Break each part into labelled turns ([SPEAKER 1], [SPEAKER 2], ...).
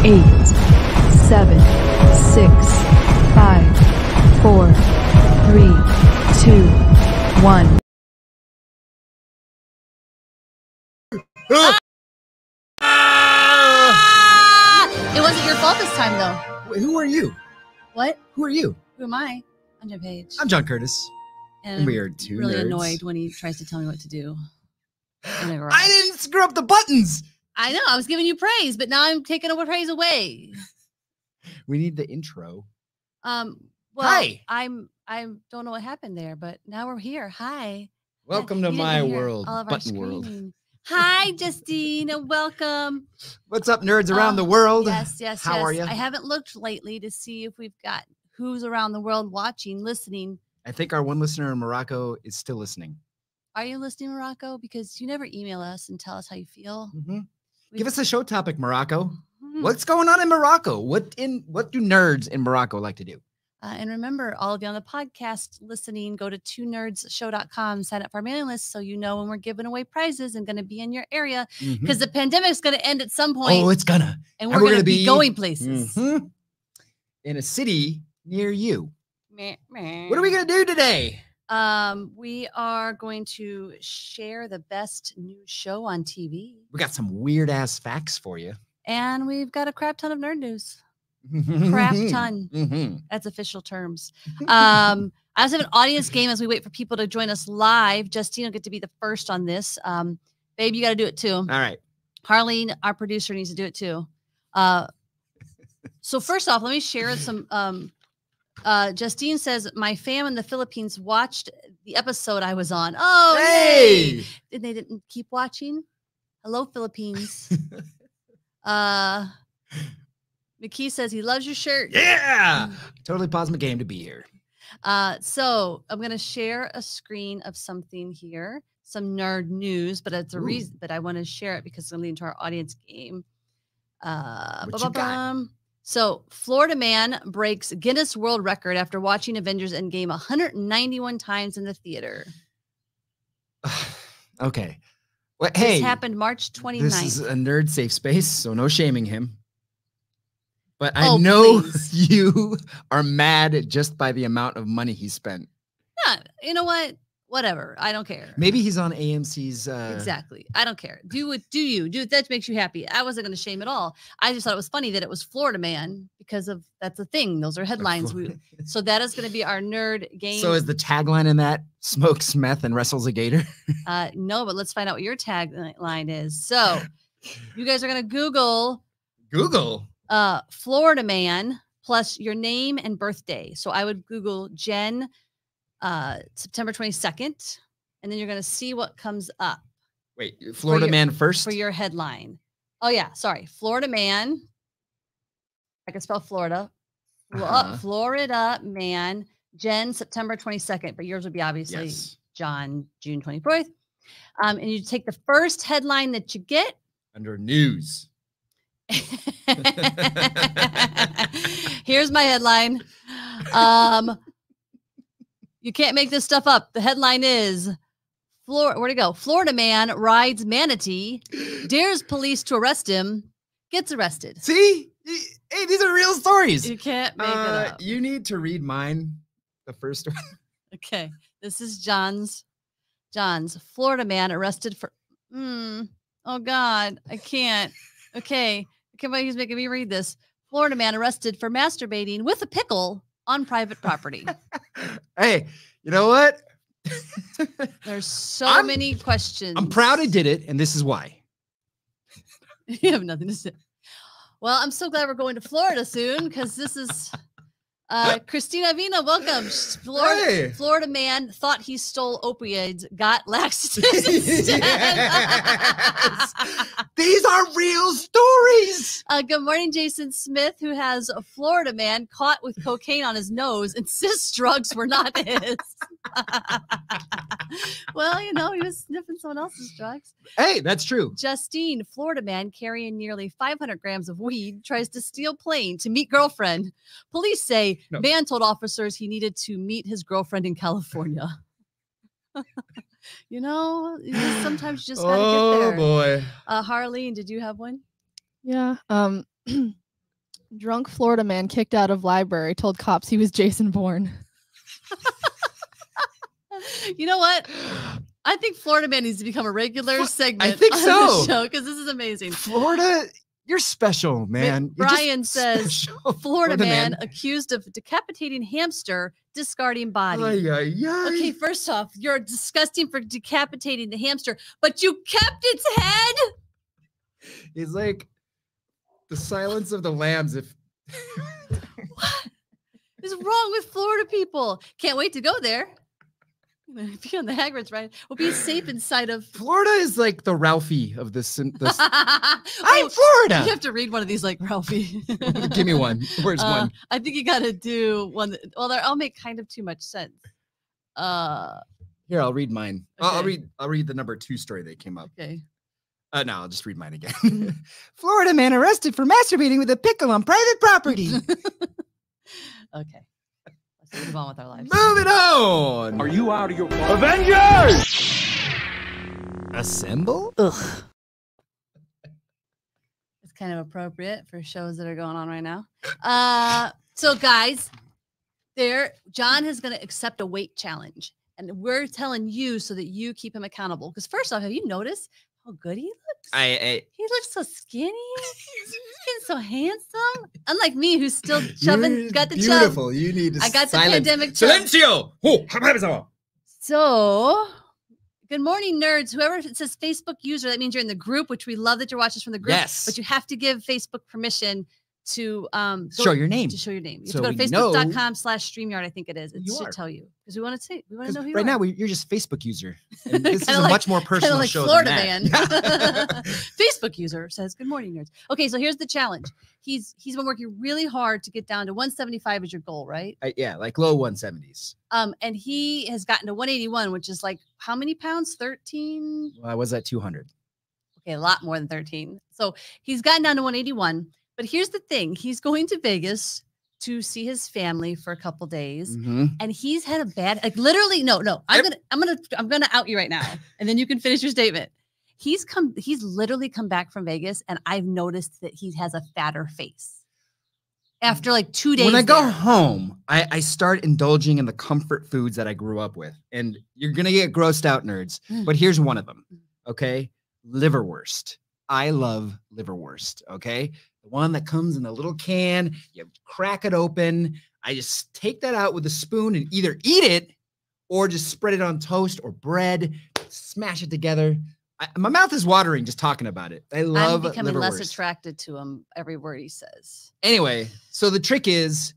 [SPEAKER 1] 8, 7, 6, 5, 4, 3, 2, 1.
[SPEAKER 2] It wasn't your fault this time, though.
[SPEAKER 3] Wait, who are you?
[SPEAKER 2] What?
[SPEAKER 3] Who are you?
[SPEAKER 2] Who am I? I'm Jen Page.
[SPEAKER 3] I'm John Curtis.
[SPEAKER 2] And
[SPEAKER 3] we are two
[SPEAKER 2] really
[SPEAKER 3] nerds.
[SPEAKER 2] annoyed when he tries to tell me what to do.
[SPEAKER 3] I didn't screw up the buttons.
[SPEAKER 2] I know. I was giving you praise, but now I'm taking over praise away.
[SPEAKER 3] We need the intro.
[SPEAKER 2] Well,
[SPEAKER 3] Hi.
[SPEAKER 2] I don't know what happened there, but now we're here. Hi.
[SPEAKER 3] Welcome
[SPEAKER 2] You
[SPEAKER 3] to
[SPEAKER 2] didn't
[SPEAKER 3] my
[SPEAKER 2] hear
[SPEAKER 3] world,
[SPEAKER 2] all of our
[SPEAKER 3] button world.
[SPEAKER 2] screaming. Hi, Justine, and welcome.
[SPEAKER 3] What's up, nerds around the world?
[SPEAKER 2] Yes.
[SPEAKER 3] How are you?
[SPEAKER 2] I haven't looked lately to see if we've got who's around the world watching, listening.
[SPEAKER 3] I think our one listener in Morocco is still listening.
[SPEAKER 2] Are you listening, Morocco? Because you never email us and tell us how you feel.
[SPEAKER 3] Mm-hmm. Give us a show topic, Morocco.
[SPEAKER 2] Mm-hmm.
[SPEAKER 3] What's going on in Morocco? What do nerds in Morocco like to do?
[SPEAKER 2] And remember, all of you on the podcast listening, go to twonerdshow.com, sign up for our mailing list so you know when we're giving away prizes and going to be in your area because the pandemic's going to end at some point.
[SPEAKER 3] Oh, it's gonna.
[SPEAKER 2] And we're going to be going places.
[SPEAKER 3] In a city near you.
[SPEAKER 2] Meh, meh.
[SPEAKER 3] What are we going to do today?
[SPEAKER 2] We are going to share the best new show on TV.
[SPEAKER 3] We got some weird ass facts for you.
[SPEAKER 2] And we've got a crap ton of nerd news. Crap ton. That's official terms. I also have an audience game as we wait for people to join us live. Justine will get to be the first on this. Babe, you got to do it too.
[SPEAKER 3] All right.
[SPEAKER 2] Harleen, our producer, needs to do it too. So first off, let me share some. Justine says, my fam in the Philippines watched the episode I was on. Oh,
[SPEAKER 3] hey!
[SPEAKER 2] And they didn't keep watching. Hello, Philippines. McKee says he loves your shirt.
[SPEAKER 3] Yeah. Totally paused my game to be here.
[SPEAKER 2] So I'm going to share a screen of something here, some nerd news, but it's a reason, but I want to share it because it's going to lead into our audience game.
[SPEAKER 3] What you got?
[SPEAKER 2] So Florida man breaks Guinness World Record after watching Avengers Endgame 191 times in the theater.
[SPEAKER 3] Okay. Well, hey,
[SPEAKER 2] this happened March 29th.
[SPEAKER 3] This is a nerd safe space, so no shaming him. But I know
[SPEAKER 2] please.
[SPEAKER 3] You are mad just by the amount of money he spent.
[SPEAKER 2] Yeah, you know what? Whatever. I don't care.
[SPEAKER 3] Maybe he's on AMC's.
[SPEAKER 2] Exactly. I don't care. Do it. Do you do that makes you happy? I wasn't going to shame at all. I just thought it was funny that it was Florida man because of that's a thing. Those are headlines. So that is going to be our nerd game.
[SPEAKER 3] So is the tagline in that smokes meth and wrestles a gator?
[SPEAKER 2] No, but let's find out what your tagline is. So you guys are going to Google Florida man plus your name and birthday. So I would Google Jen September 22nd, and then you're going to see what comes up.
[SPEAKER 3] Wait, Florida man first?
[SPEAKER 2] For your headline. Oh, yeah. Sorry. Florida man. I can spell Florida. Florida man. Jen, September 22nd, but yours would be obviously John, June 24th. And you take the first headline that you get.
[SPEAKER 3] Under news.
[SPEAKER 2] Here's my headline. You can't make this stuff up. The headline is, where'd it go? Florida man rides manatee, dares police to arrest him, gets arrested.
[SPEAKER 3] See? Hey, these are real stories.
[SPEAKER 2] You can't make it up.
[SPEAKER 3] You need to read mine, the first one.
[SPEAKER 2] Okay. This is John's. Florida man arrested for, oh God, I can't. Okay. He's making me read this. Florida man arrested for masturbating with a pickle on private property.
[SPEAKER 3] Hey, you know what?
[SPEAKER 2] There's so many questions.
[SPEAKER 3] I'm proud I did it, and this is why.
[SPEAKER 2] You have nothing to say. Well, I'm so glad we're going to Florida soon because this is Christina Vina. Welcome. Florida man thought he stole opioids, got laxatives instead.
[SPEAKER 3] Yes. These are real stories.
[SPEAKER 2] Good morning, Jason Smith, who has a Florida man caught with cocaine on his nose, insists drugs were not his. Well, you know, he was sniffing someone else's drugs.
[SPEAKER 3] Hey, that's true.
[SPEAKER 2] Justine, Florida man carrying nearly 500 grams of weed, tries to steal plane to meet girlfriend. Police say man told officers he needed to meet his girlfriend in California. You know, sometimes you just gotta get there.
[SPEAKER 3] Oh boy.
[SPEAKER 2] Harleen, did you have one?
[SPEAKER 4] Yeah. Drunk Florida man kicked out of library told cops he was Jason Bourne.
[SPEAKER 2] You know what? I think Florida Man needs to become a regular segment.
[SPEAKER 3] I think
[SPEAKER 2] on
[SPEAKER 3] so.
[SPEAKER 2] the show because this is amazing.
[SPEAKER 3] Florida, you're special, man. You're
[SPEAKER 2] Brian
[SPEAKER 3] just
[SPEAKER 2] says
[SPEAKER 3] special.
[SPEAKER 2] Florida man accused of decapitating hamster, discarding body. Okay, first off, you're disgusting for decapitating the hamster, but you kept its head.
[SPEAKER 3] He's like the Silence of the Lambs. If
[SPEAKER 2] what is wrong with Florida people? Can't wait to go there. Be on the Hagrid's ride. We'll be safe inside of
[SPEAKER 3] Florida is like the Ralphie of this. I'm Florida.
[SPEAKER 2] You have to read one of these like Ralphie.
[SPEAKER 3] Give me one. Where's one?
[SPEAKER 2] I think you got to do one. Well, they'll make kind of too much sense.
[SPEAKER 3] Here, I'll read mine.
[SPEAKER 2] Okay.
[SPEAKER 3] I'll read the number 2 story that came up.
[SPEAKER 2] Okay.
[SPEAKER 3] No, I'll just read mine again. Florida man arrested for masturbating with a pickle on private property.
[SPEAKER 2] Okay. Let's move on with our lives.
[SPEAKER 3] Moving on.
[SPEAKER 5] Are you out of your Avengers?
[SPEAKER 3] Assemble?
[SPEAKER 2] Ugh. It's kind of appropriate for shows that are going on right now. So guys, John is going to accept a weight challenge, and we're telling you so that you keep him accountable. Because first off, have you noticed how good he looks?
[SPEAKER 3] He
[SPEAKER 2] looks so skinny. He's getting so handsome. Unlike me, who's still chubbing, got the
[SPEAKER 3] beautiful.
[SPEAKER 2] chub.
[SPEAKER 3] You need to
[SPEAKER 2] I got
[SPEAKER 3] silence.
[SPEAKER 2] the pandemic chub.
[SPEAKER 3] Silencio.
[SPEAKER 2] So, good morning, nerds. Whoever says Facebook user, that means you're in the group, which we love that you're watching us from the group.
[SPEAKER 3] Yes.
[SPEAKER 2] But you have to give Facebook permission to
[SPEAKER 3] show your name.
[SPEAKER 2] To show your name. You
[SPEAKER 3] So
[SPEAKER 2] have to
[SPEAKER 3] we
[SPEAKER 2] go to
[SPEAKER 3] know
[SPEAKER 2] facebook.com/StreamYard, I think it is. It
[SPEAKER 3] you
[SPEAKER 2] should
[SPEAKER 3] are.
[SPEAKER 2] tell you. Because we want to know who you
[SPEAKER 3] Right
[SPEAKER 2] are.
[SPEAKER 3] now, you're just Facebook user. And this is
[SPEAKER 2] Kinda
[SPEAKER 3] a
[SPEAKER 2] like-
[SPEAKER 3] much more personal
[SPEAKER 2] like
[SPEAKER 3] show
[SPEAKER 2] Florida
[SPEAKER 3] than
[SPEAKER 2] man.
[SPEAKER 3] that.
[SPEAKER 2] Facebook user says, good morning, nerds. Okay, so here's the challenge. He's been working really hard to get down to 175 is your goal, right?
[SPEAKER 3] Yeah, like low 170s.
[SPEAKER 2] And he has gotten to 181, which is like how many pounds? 13?
[SPEAKER 3] Well, I was at 200.
[SPEAKER 2] Okay, a lot more than 13. So he's gotten down to 181. But here's the thing. He's going to Vegas to see his family for a couple days.
[SPEAKER 3] Mm-hmm.
[SPEAKER 2] And he's had a bad, like literally, no. I'm gonna out you right now. And then you can finish your statement. He's literally come back from Vegas, and I've noticed that he has a fatter face. After like 2 days.
[SPEAKER 3] When I go
[SPEAKER 2] there.
[SPEAKER 3] home, I start indulging in the comfort foods that I grew up with. And you're going to get grossed out, nerds. But here's one of them. Okay. Liverwurst. I love liverwurst. Okay. The one that comes in a little can, you crack it open. I just take that out with a spoon and either eat it or just spread it on toast or bread, smash it together. My mouth is watering just talking about it. I love
[SPEAKER 2] I'm becoming
[SPEAKER 3] liverwurst.
[SPEAKER 2] less attracted to him every word he says.
[SPEAKER 3] Anyway, so the trick is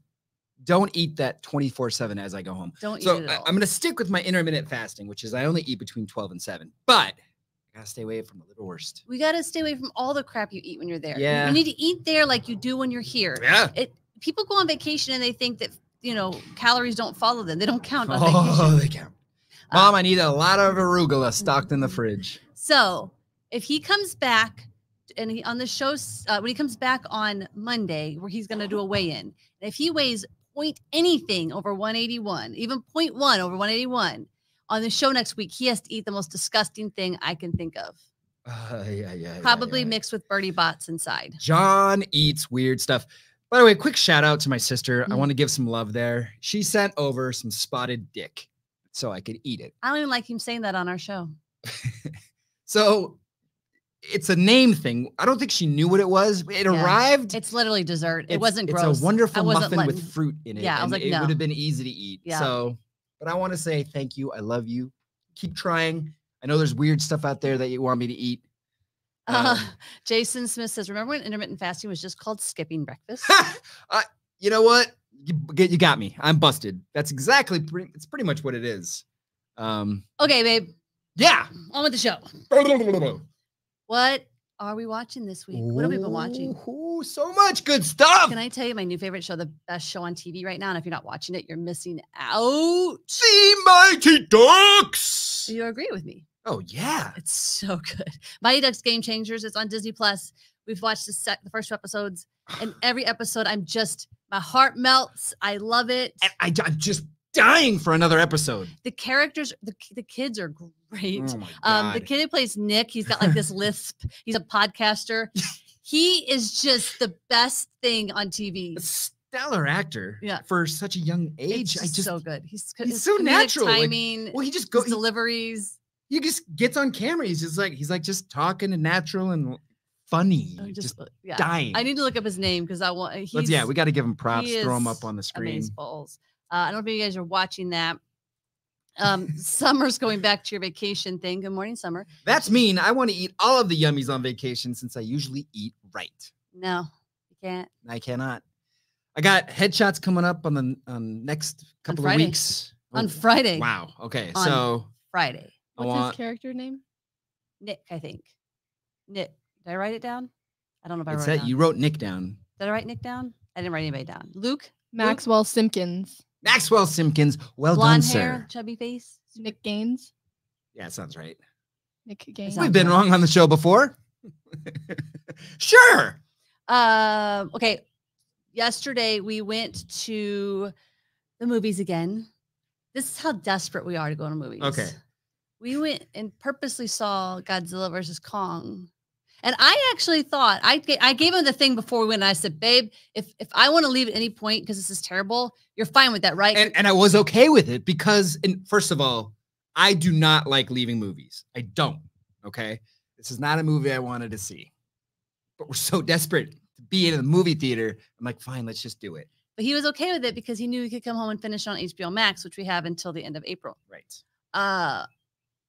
[SPEAKER 3] don't eat that 24/7 as I go home.
[SPEAKER 2] Don't eat
[SPEAKER 3] So
[SPEAKER 2] it at all.
[SPEAKER 3] I'm going to stick with my intermittent fasting, which is I only eat between 12 and 7. But I got to stay away from the liverwurst.
[SPEAKER 2] We got to stay away from all the crap you eat when you're there.
[SPEAKER 3] Yeah.
[SPEAKER 2] You need to eat there like you do when you're here.
[SPEAKER 3] Yeah.
[SPEAKER 2] People go on vacation and they think that, calories don't follow them. They don't count on
[SPEAKER 3] Oh,
[SPEAKER 2] vacation.
[SPEAKER 3] they count. Mom, I need a lot of arugula stocked in the fridge.
[SPEAKER 2] So if he comes back and he on the show, when he comes back on Monday, where he's going to do a weigh-in, if he weighs point anything over 181, even 0.1 over 181 on the show next week, he has to eat the most disgusting thing I can think of. Probably mixed with Bertie Bott's inside.
[SPEAKER 3] John eats weird stuff. By the way, quick shout out to my sister. I want to give some love there. She sent over some spotted dick so I could eat it.
[SPEAKER 2] I don't even like him saying that on our show.
[SPEAKER 3] So it's a name thing. I don't think she knew what it was. It arrived.
[SPEAKER 2] It's literally dessert. It wasn't gross.
[SPEAKER 3] It's a wonderful muffin
[SPEAKER 2] letting,
[SPEAKER 3] with fruit in it.
[SPEAKER 2] Yeah, I was
[SPEAKER 3] and
[SPEAKER 2] like,
[SPEAKER 3] it
[SPEAKER 2] no.
[SPEAKER 3] would have been easy to eat.
[SPEAKER 2] Yeah.
[SPEAKER 3] So, but I want to say thank you. I love you. Keep trying. I know there's weird stuff out there that you want me to eat.
[SPEAKER 2] Jason Smith says, remember when intermittent fasting was just called skipping breakfast?
[SPEAKER 3] You know what? You got me. I'm busted. That's exactly, it's pretty much what it is.
[SPEAKER 2] Okay, babe.
[SPEAKER 3] Yeah.
[SPEAKER 2] On with the show. What are we watching this week? What have we been watching?
[SPEAKER 3] Ooh, so much good stuff.
[SPEAKER 2] Can I tell you my new favorite show, the best show on TV right now? And if you're not watching it, you're missing out.
[SPEAKER 3] The Mighty Ducks.
[SPEAKER 2] Do you agree with me?
[SPEAKER 3] Oh, yeah.
[SPEAKER 2] It's so good. Mighty Ducks Game Changers. It's on Disney Plus. We've watched the first 2 episodes, and every episode, my heart melts. I love it.
[SPEAKER 3] And I'm just dying for another episode.
[SPEAKER 2] The characters, the kids are great.
[SPEAKER 3] Oh my God.
[SPEAKER 2] The kid who plays Nick, he's got like this lisp. He's a podcaster. He is just the best thing on TV.
[SPEAKER 3] A stellar actor.
[SPEAKER 2] Yeah.
[SPEAKER 3] For such a young age.
[SPEAKER 2] It's just so good. He's
[SPEAKER 3] he's so
[SPEAKER 2] comedic
[SPEAKER 3] natural.
[SPEAKER 2] timing.
[SPEAKER 3] Well, he just
[SPEAKER 2] his deliveries.
[SPEAKER 3] He just gets on camera. He's like just talking and natural and funny. Just dying.
[SPEAKER 2] I need to look up his name because I want.
[SPEAKER 3] We got to give him props. Throw him up on the screen.
[SPEAKER 2] Amazeballs. I don't know if you guys are watching that. Summer's going back to your vacation thing. Good morning, Summer.
[SPEAKER 3] That's mean. I want to eat all of the yummies on vacation since I usually eat right.
[SPEAKER 2] No, you can't.
[SPEAKER 3] I cannot. I got headshots coming up on the next couple of weeks.
[SPEAKER 2] On Friday.
[SPEAKER 3] Wow. Okay.
[SPEAKER 2] On
[SPEAKER 3] so
[SPEAKER 2] Friday.
[SPEAKER 4] What's his character name?
[SPEAKER 2] Nick, I think. Nick. Did I write it down? I don't know if I wrote it down.
[SPEAKER 3] You wrote Nick down.
[SPEAKER 2] Did I write Nick down? I didn't write anybody down. Luke?
[SPEAKER 4] Maxwell Simpkins.
[SPEAKER 3] Maxwell Simpkins. Well
[SPEAKER 2] Blonde
[SPEAKER 3] done,
[SPEAKER 2] hair,
[SPEAKER 3] sir.
[SPEAKER 2] Chubby face.
[SPEAKER 4] Nick Gaines.
[SPEAKER 3] Yeah, sounds right.
[SPEAKER 4] Nick Gaines.
[SPEAKER 3] We've been wrong on the show before. Sure.
[SPEAKER 2] Okay. Yesterday we went to the movies again. This is how desperate we are to go to movies.
[SPEAKER 3] Okay.
[SPEAKER 2] We went and purposely saw Godzilla versus Kong. And I actually thought, I gave him the thing before we went, and I said, babe, if I want to leave at any point because this is terrible, you're fine with that, right?
[SPEAKER 3] And I was okay with it because, first of all, I do not like leaving movies. I don't, okay? This is not a movie I wanted to see. But we're so desperate to be in the movie theater. I'm like, fine, let's just do it.
[SPEAKER 2] But he was okay with it because he knew he could come home and finish on HBO Max, which we have until the end of April.
[SPEAKER 3] Right.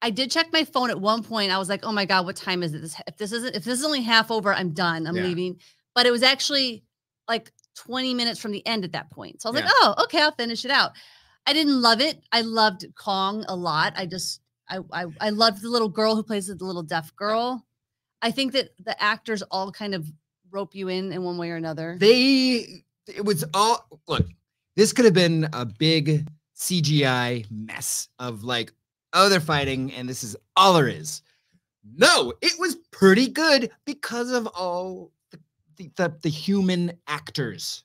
[SPEAKER 2] I did check my phone at one point. I was like, oh my God, what time is it? If this is only half over, I'm done. I'm leaving. But it was actually like 20 minutes from the end at that point. So I was like, oh, okay, I'll finish it out. I didn't love it. I loved Kong a lot. I loved the little girl who plays the little deaf girl. I think that the actors all kind of rope you in one way or another.
[SPEAKER 3] It was all, look, this could have been a big CGI mess of like, oh, they're fighting, and this is all there is. No, it was pretty good because of all the human actors.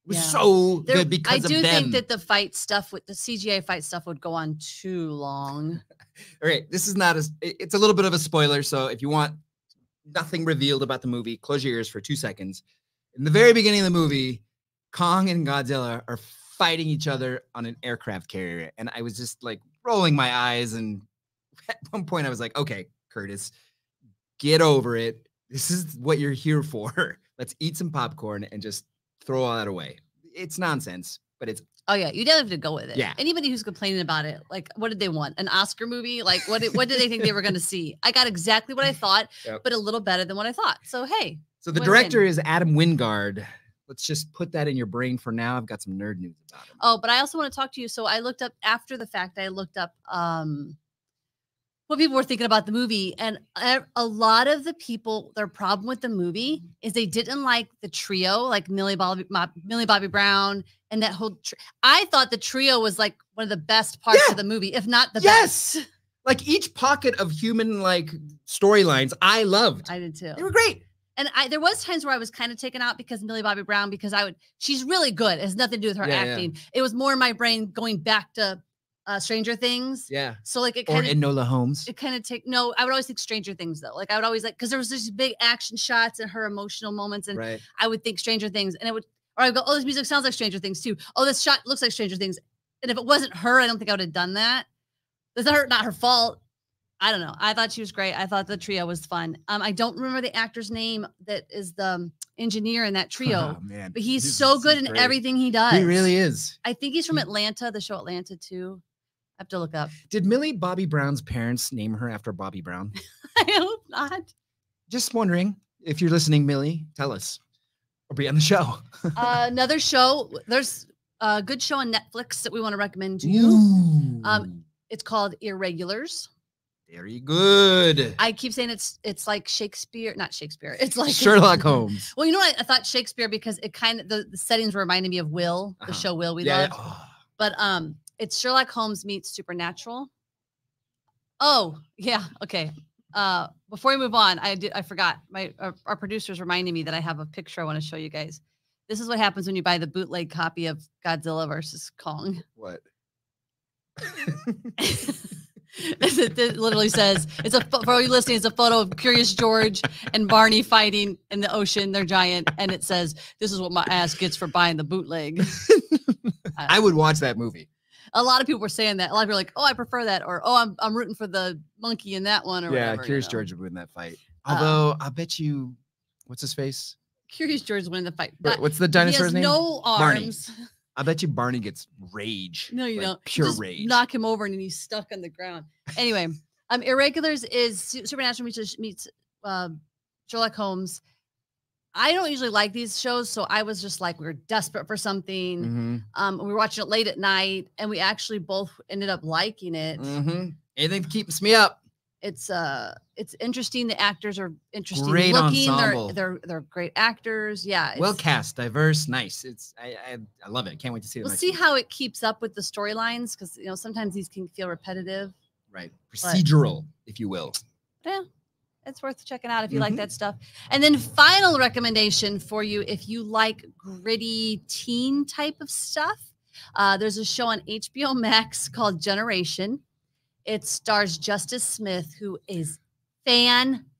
[SPEAKER 3] It was so good because of them.
[SPEAKER 2] I do think that the fight stuff with the CGI fight stuff would go on too long.
[SPEAKER 3] All right, this is not it's a little bit of a spoiler, so if you want nothing revealed about the movie, close your ears for 2 seconds. In the very beginning of the movie, Kong and Godzilla are fighting each other on an aircraft carrier, and I was just like rolling my eyes, and at one point I was like, okay, Curtis, get over it. This is what you're here for. Let's eat some popcorn and just throw all that away. It's nonsense, but it's
[SPEAKER 2] oh yeah, you definitely have to go with it.
[SPEAKER 3] Yeah.
[SPEAKER 2] Anybody who's complaining about it, like, what did they want? An Oscar movie? Like, what did they think they were going to see? I got exactly what I thought, but a little better than what I thought. So hey.
[SPEAKER 3] So the director is Adam Wingard. Let's just put that in your brain for now. I've got some nerd news about him.
[SPEAKER 2] Oh, but I also want to talk to you. So I looked up after the fact. I looked up what people were thinking about the movie, and a lot of the people, their problem with the movie is they didn't like the trio, like Millie Bobby Brown, and that whole. I thought the trio was like one of the best parts of the movie, if not the best.
[SPEAKER 3] Like each pocket of human like storylines, I loved.
[SPEAKER 2] I did too.
[SPEAKER 3] They were great.
[SPEAKER 2] And there was times where I was kind of taken out because Millie Bobby Brown, because she's really good. It has nothing to do with her acting. It was more in my brain going back to Stranger Things.
[SPEAKER 3] Yeah.
[SPEAKER 2] So like it
[SPEAKER 3] kind of Enola Holmes.
[SPEAKER 2] It kind of I would always think Stranger Things though. Like I would always because there was these big action shots and her emotional moments, and I would think Stranger Things, and I would go, oh, this music sounds like Stranger Things too. Oh, this shot looks like Stranger Things. And if it wasn't her, I don't think I would have done that. It's not her fault. I don't know. I thought she was great. I thought the trio was fun. I don't remember the actor's name that is the engineer in that trio. Oh, man. But he's so good in everything he does.
[SPEAKER 3] He really is.
[SPEAKER 2] I think he's from Atlanta, the show Atlanta too. I have to look up.
[SPEAKER 3] Did Millie Bobby Brown's parents name her after Bobby Brown?
[SPEAKER 2] I hope not.
[SPEAKER 3] Just wondering. If you're listening, Millie, tell us. Or be on the show.
[SPEAKER 2] Another show. There's a good show on Netflix that we want to recommend to you. It's called Irregulars. Very good. I keep saying it's like Shakespeare, not Shakespeare. It's like
[SPEAKER 3] Sherlock Holmes.
[SPEAKER 2] Well, you know what? I thought Shakespeare because it kind of the settings reminded me of Will, the show Will we love. Oh. But it's Sherlock Holmes meets Supernatural. Oh yeah, okay. Before we move on, I forgot. Our producers reminded me that I have a picture I want to show you guys. This is what happens when you buy the bootleg copy of Godzilla versus Kong.
[SPEAKER 3] What?
[SPEAKER 2] It literally says, it's for you listening, it's a photo of Curious George and Barney fighting in the ocean. They're giant. And it says, this is what my ass gets for buying the bootleg.
[SPEAKER 3] I would watch that movie.
[SPEAKER 2] A lot of people were saying that. A lot of people are like, oh, I prefer that. Or, oh, I'm rooting for the monkey in that one. Or whatever,
[SPEAKER 3] Curious George would win that fight. Although, I bet you, what's his face?
[SPEAKER 2] Curious George winning the fight.
[SPEAKER 3] What's the dinosaur's name?
[SPEAKER 2] No arms.
[SPEAKER 3] Barney. I bet you Barney gets rage.
[SPEAKER 2] No, you don't.
[SPEAKER 3] Pure
[SPEAKER 2] just
[SPEAKER 3] rage.
[SPEAKER 2] Knock him over and he's stuck on the ground. Anyway, Irregulars is Supernatural meets Sherlock Holmes. I don't usually like these shows, so I was just like, we were desperate for something. We were watching it late at night, and we actually both ended up liking it.
[SPEAKER 3] Anything keeps me up.
[SPEAKER 2] It's interesting. The actors are interesting
[SPEAKER 3] Great
[SPEAKER 2] looking.
[SPEAKER 3] ensemble.
[SPEAKER 2] They're great actors. Yeah,
[SPEAKER 3] Well cast, diverse, nice. I love it. Can't wait to see it.
[SPEAKER 2] We'll see how it keeps up with the storylines, because sometimes these can feel repetitive.
[SPEAKER 3] Right, procedural, if you will.
[SPEAKER 2] Yeah, it's worth checking out if you like that stuff. And then final recommendation for you, if you like gritty teen type of stuff, there's a show on HBO Max called Generation. It stars Justice Smith, who is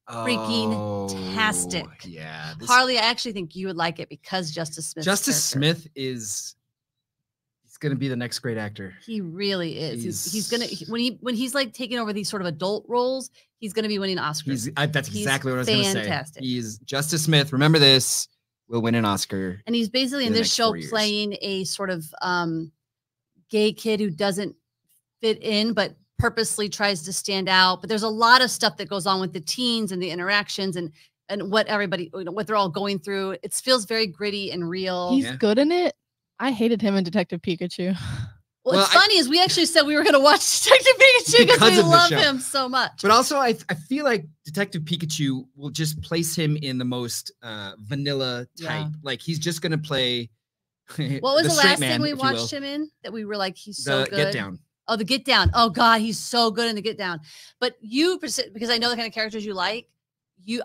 [SPEAKER 2] freaking-tastic.
[SPEAKER 3] Yeah.
[SPEAKER 2] Harley, I actually think you would like it because Justice Smith.
[SPEAKER 3] Smith he's gonna be the next great actor.
[SPEAKER 2] He really is. He's gonna when he's like taking over these sort of adult roles, he's gonna be winning Oscars.
[SPEAKER 3] That's exactly what I was gonna say.
[SPEAKER 2] Fantastic.
[SPEAKER 3] He's Justice Smith. Remember this. Will win an Oscar.
[SPEAKER 2] And he's basically in this show playing a sort of gay kid who doesn't fit in, but purposely tries to stand out. But there's a lot of stuff that goes on with the teens and the interactions and what everybody, what they're all going through. It feels very gritty and real.
[SPEAKER 4] He's good in it. I hated him in Detective Pikachu.
[SPEAKER 2] Well, it's funny is we actually said we were going to watch Detective Pikachu because we love him so much.
[SPEAKER 3] But also, I feel like Detective Pikachu will just place him in the most vanilla type. Like he's just going to play.
[SPEAKER 2] What was the last thing we watched him in that we were like, he's so good?
[SPEAKER 3] Get Down.
[SPEAKER 2] Oh, the Get Down. Oh God, he's so good in the Get Down. But you, because I know the kind of characters you like,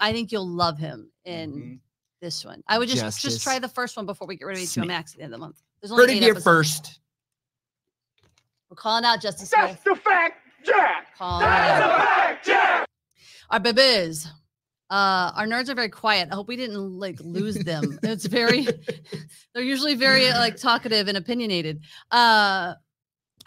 [SPEAKER 2] I think you'll love him in this one. I would just try the first one before we get rid of HBO Max at the end of the month. There's only 8 episodes. First. We're calling out Justice Smith.
[SPEAKER 5] That's the fact, Jack. That's the fact, Jack.
[SPEAKER 2] Our babies. Our nerds are very quiet. I hope we didn't like lose them. It's very, they're usually very like talkative and opinionated. I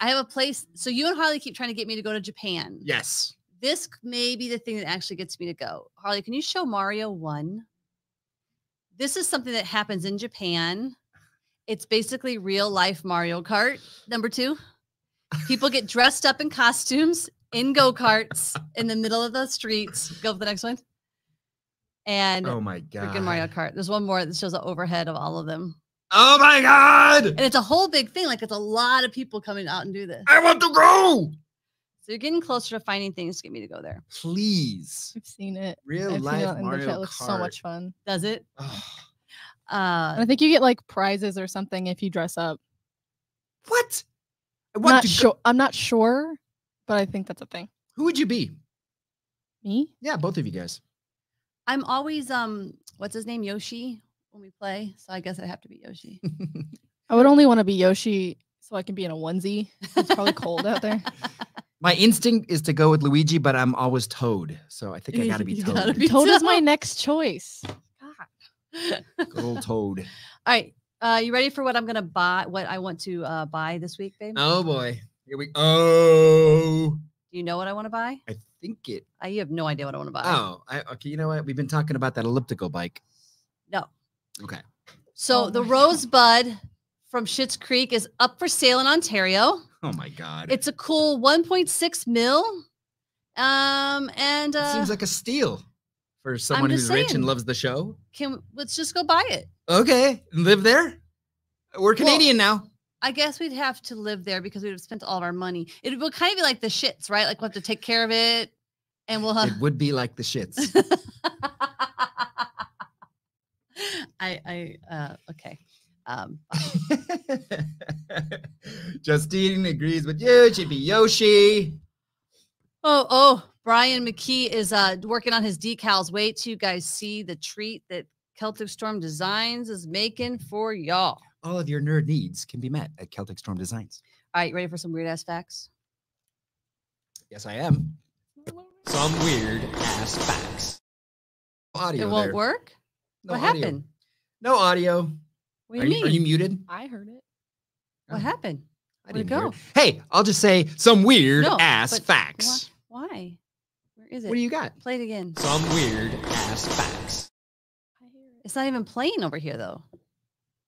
[SPEAKER 2] have a place. So you and Harley keep trying to get me to go to Japan.
[SPEAKER 3] Yes.
[SPEAKER 2] This may be the thing that actually gets me to go. Harley, can you show Mario 1? This is something that happens in Japan. It's basically real life Mario Kart. Number 2. People get dressed up in costumes in go-karts in the middle of the streets. Go for the next one. And
[SPEAKER 3] oh my God.
[SPEAKER 2] Freaking Mario Kart. There's one more that shows the overhead of all of them.
[SPEAKER 3] Oh my God.
[SPEAKER 2] And it's a whole big thing. Like it's a lot of people coming out and do this.
[SPEAKER 3] I want to go.
[SPEAKER 2] So you're getting closer to finding things to get me to go there.
[SPEAKER 3] Please.
[SPEAKER 4] I've seen it.
[SPEAKER 3] Real life Mario Kart.
[SPEAKER 4] It looks so much fun.
[SPEAKER 2] Does it?
[SPEAKER 4] And I think you get like prizes or something if you dress up.
[SPEAKER 3] What?
[SPEAKER 4] I'm not sure, but I think that's a thing.
[SPEAKER 3] Who would you be?
[SPEAKER 4] Me?
[SPEAKER 3] Yeah, both of you guys.
[SPEAKER 2] I'm always what's his name? Yoshi when we play. So I guess I have to be Yoshi.
[SPEAKER 4] I would only want to be Yoshi so I can be in a onesie. It's probably cold out there.
[SPEAKER 3] My instinct is to go with Luigi, but I'm always Toad. So I think I gotta be Toad.
[SPEAKER 4] Toad is my next choice.
[SPEAKER 2] God.
[SPEAKER 3] Good old Toad.
[SPEAKER 2] All right. You ready for what I'm gonna buy? What I want to buy this week, babe?
[SPEAKER 3] Oh boy. Here we go.
[SPEAKER 2] Do you know what I want to buy?
[SPEAKER 3] I think it.
[SPEAKER 2] You have no idea what I want to buy.
[SPEAKER 3] Oh, okay. You know what? We've been talking about that elliptical bike.
[SPEAKER 2] No.
[SPEAKER 3] Okay.
[SPEAKER 2] So the Rosebud from Schitt's Creek is up for sale in Ontario.
[SPEAKER 3] Oh my God.
[SPEAKER 2] It's a cool 1.6 mil. And
[SPEAKER 3] it seems like a steal for someone who's rich and loves the show.
[SPEAKER 2] Let's just go buy it.
[SPEAKER 3] Okay. Live there? We're Canadian now.
[SPEAKER 2] I guess we'd have to live there because we'd have spent all of our money. It would kind of be like the shits, right? Like we'll have to take care of it and we'll have.
[SPEAKER 3] It would be like the shits.
[SPEAKER 2] Okay.
[SPEAKER 3] Justine agrees with you. It should be Yoshi.
[SPEAKER 2] Oh, Brian McKee is working on his decals. Wait till you guys see the treat that Celtic Storm Designs is making for y'all.
[SPEAKER 3] All of your nerd needs can be met at Celtic Storm Designs.
[SPEAKER 2] All right, you ready for some weird ass facts?
[SPEAKER 3] Yes, I am. Some weird ass facts. Audio
[SPEAKER 2] It won't
[SPEAKER 3] there.
[SPEAKER 2] work?
[SPEAKER 3] No
[SPEAKER 2] What
[SPEAKER 3] audio.
[SPEAKER 2] happened?
[SPEAKER 3] No audio.
[SPEAKER 2] What do you mean?
[SPEAKER 3] Are you muted?
[SPEAKER 4] I heard it.
[SPEAKER 2] What happened?
[SPEAKER 3] I
[SPEAKER 2] Where'd it
[SPEAKER 3] didn't hear
[SPEAKER 2] go?
[SPEAKER 3] it. Hey, I'll just say some weird
[SPEAKER 2] No,
[SPEAKER 3] ass
[SPEAKER 2] but
[SPEAKER 3] facts.
[SPEAKER 2] Why? Where is it?
[SPEAKER 3] What do you got?
[SPEAKER 2] Play it again.
[SPEAKER 3] Some weird ass facts.
[SPEAKER 4] I hear it.
[SPEAKER 2] It's not even playing over here though.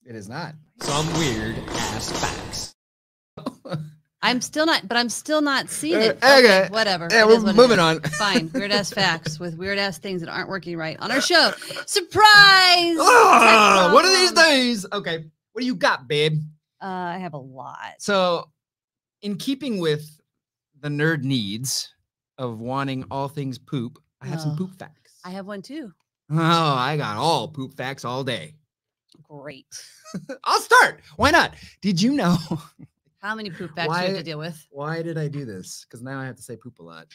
[SPEAKER 3] It is not. Some weird ass facts.
[SPEAKER 2] I'm still not seeing it.
[SPEAKER 3] Okay.
[SPEAKER 2] Whatever.
[SPEAKER 3] Yeah,
[SPEAKER 2] It
[SPEAKER 3] we're
[SPEAKER 2] is what it
[SPEAKER 3] moving
[SPEAKER 2] is.
[SPEAKER 3] on.
[SPEAKER 2] Fine. Weird ass facts with weird ass things that aren't working right on our show. Surprise!
[SPEAKER 3] Ah,
[SPEAKER 2] Tech
[SPEAKER 3] one of these
[SPEAKER 2] problem.
[SPEAKER 3] days. Okay. What do you got, babe?
[SPEAKER 2] I have a lot.
[SPEAKER 3] So, in keeping with the nerd needs of wanting all things poop, I have some
[SPEAKER 2] Oh.
[SPEAKER 3] poop facts.
[SPEAKER 2] I have one too.
[SPEAKER 3] Oh, I got all poop facts all day.
[SPEAKER 2] Great.
[SPEAKER 3] I'll start. Why not? Did you know?
[SPEAKER 2] How many poop facts do you have to deal with?
[SPEAKER 3] Why did I do this? Because now I have to say poop a lot.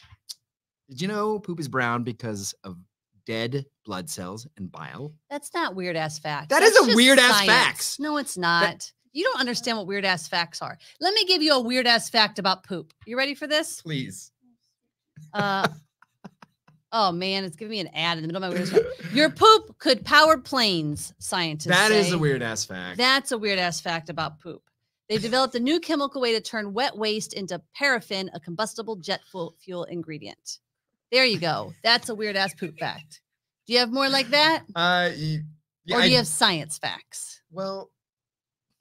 [SPEAKER 3] Did you know poop is brown because of dead blood cells and bile?
[SPEAKER 2] That's not weird ass facts.
[SPEAKER 3] That
[SPEAKER 2] That's
[SPEAKER 3] is a
[SPEAKER 2] just
[SPEAKER 3] weird ass
[SPEAKER 2] science.
[SPEAKER 3] facts.
[SPEAKER 2] No, it's not. You don't understand what weird ass facts are. Let me give you a weird ass fact about poop. You ready for this?
[SPEAKER 3] Please.
[SPEAKER 2] Oh man, it's giving me an ad in the middle of my weird ass fact. Your poop could power planes, scientists
[SPEAKER 3] That
[SPEAKER 2] say.
[SPEAKER 3] is a weird ass fact.
[SPEAKER 2] That's a weird ass fact about poop. They've developed a new chemical way to turn wet waste into paraffin, a combustible jet fuel ingredient. There you go. That's a weird ass poop fact. Do you have more like that?
[SPEAKER 3] Yeah,
[SPEAKER 2] Or do you have science facts?
[SPEAKER 3] well,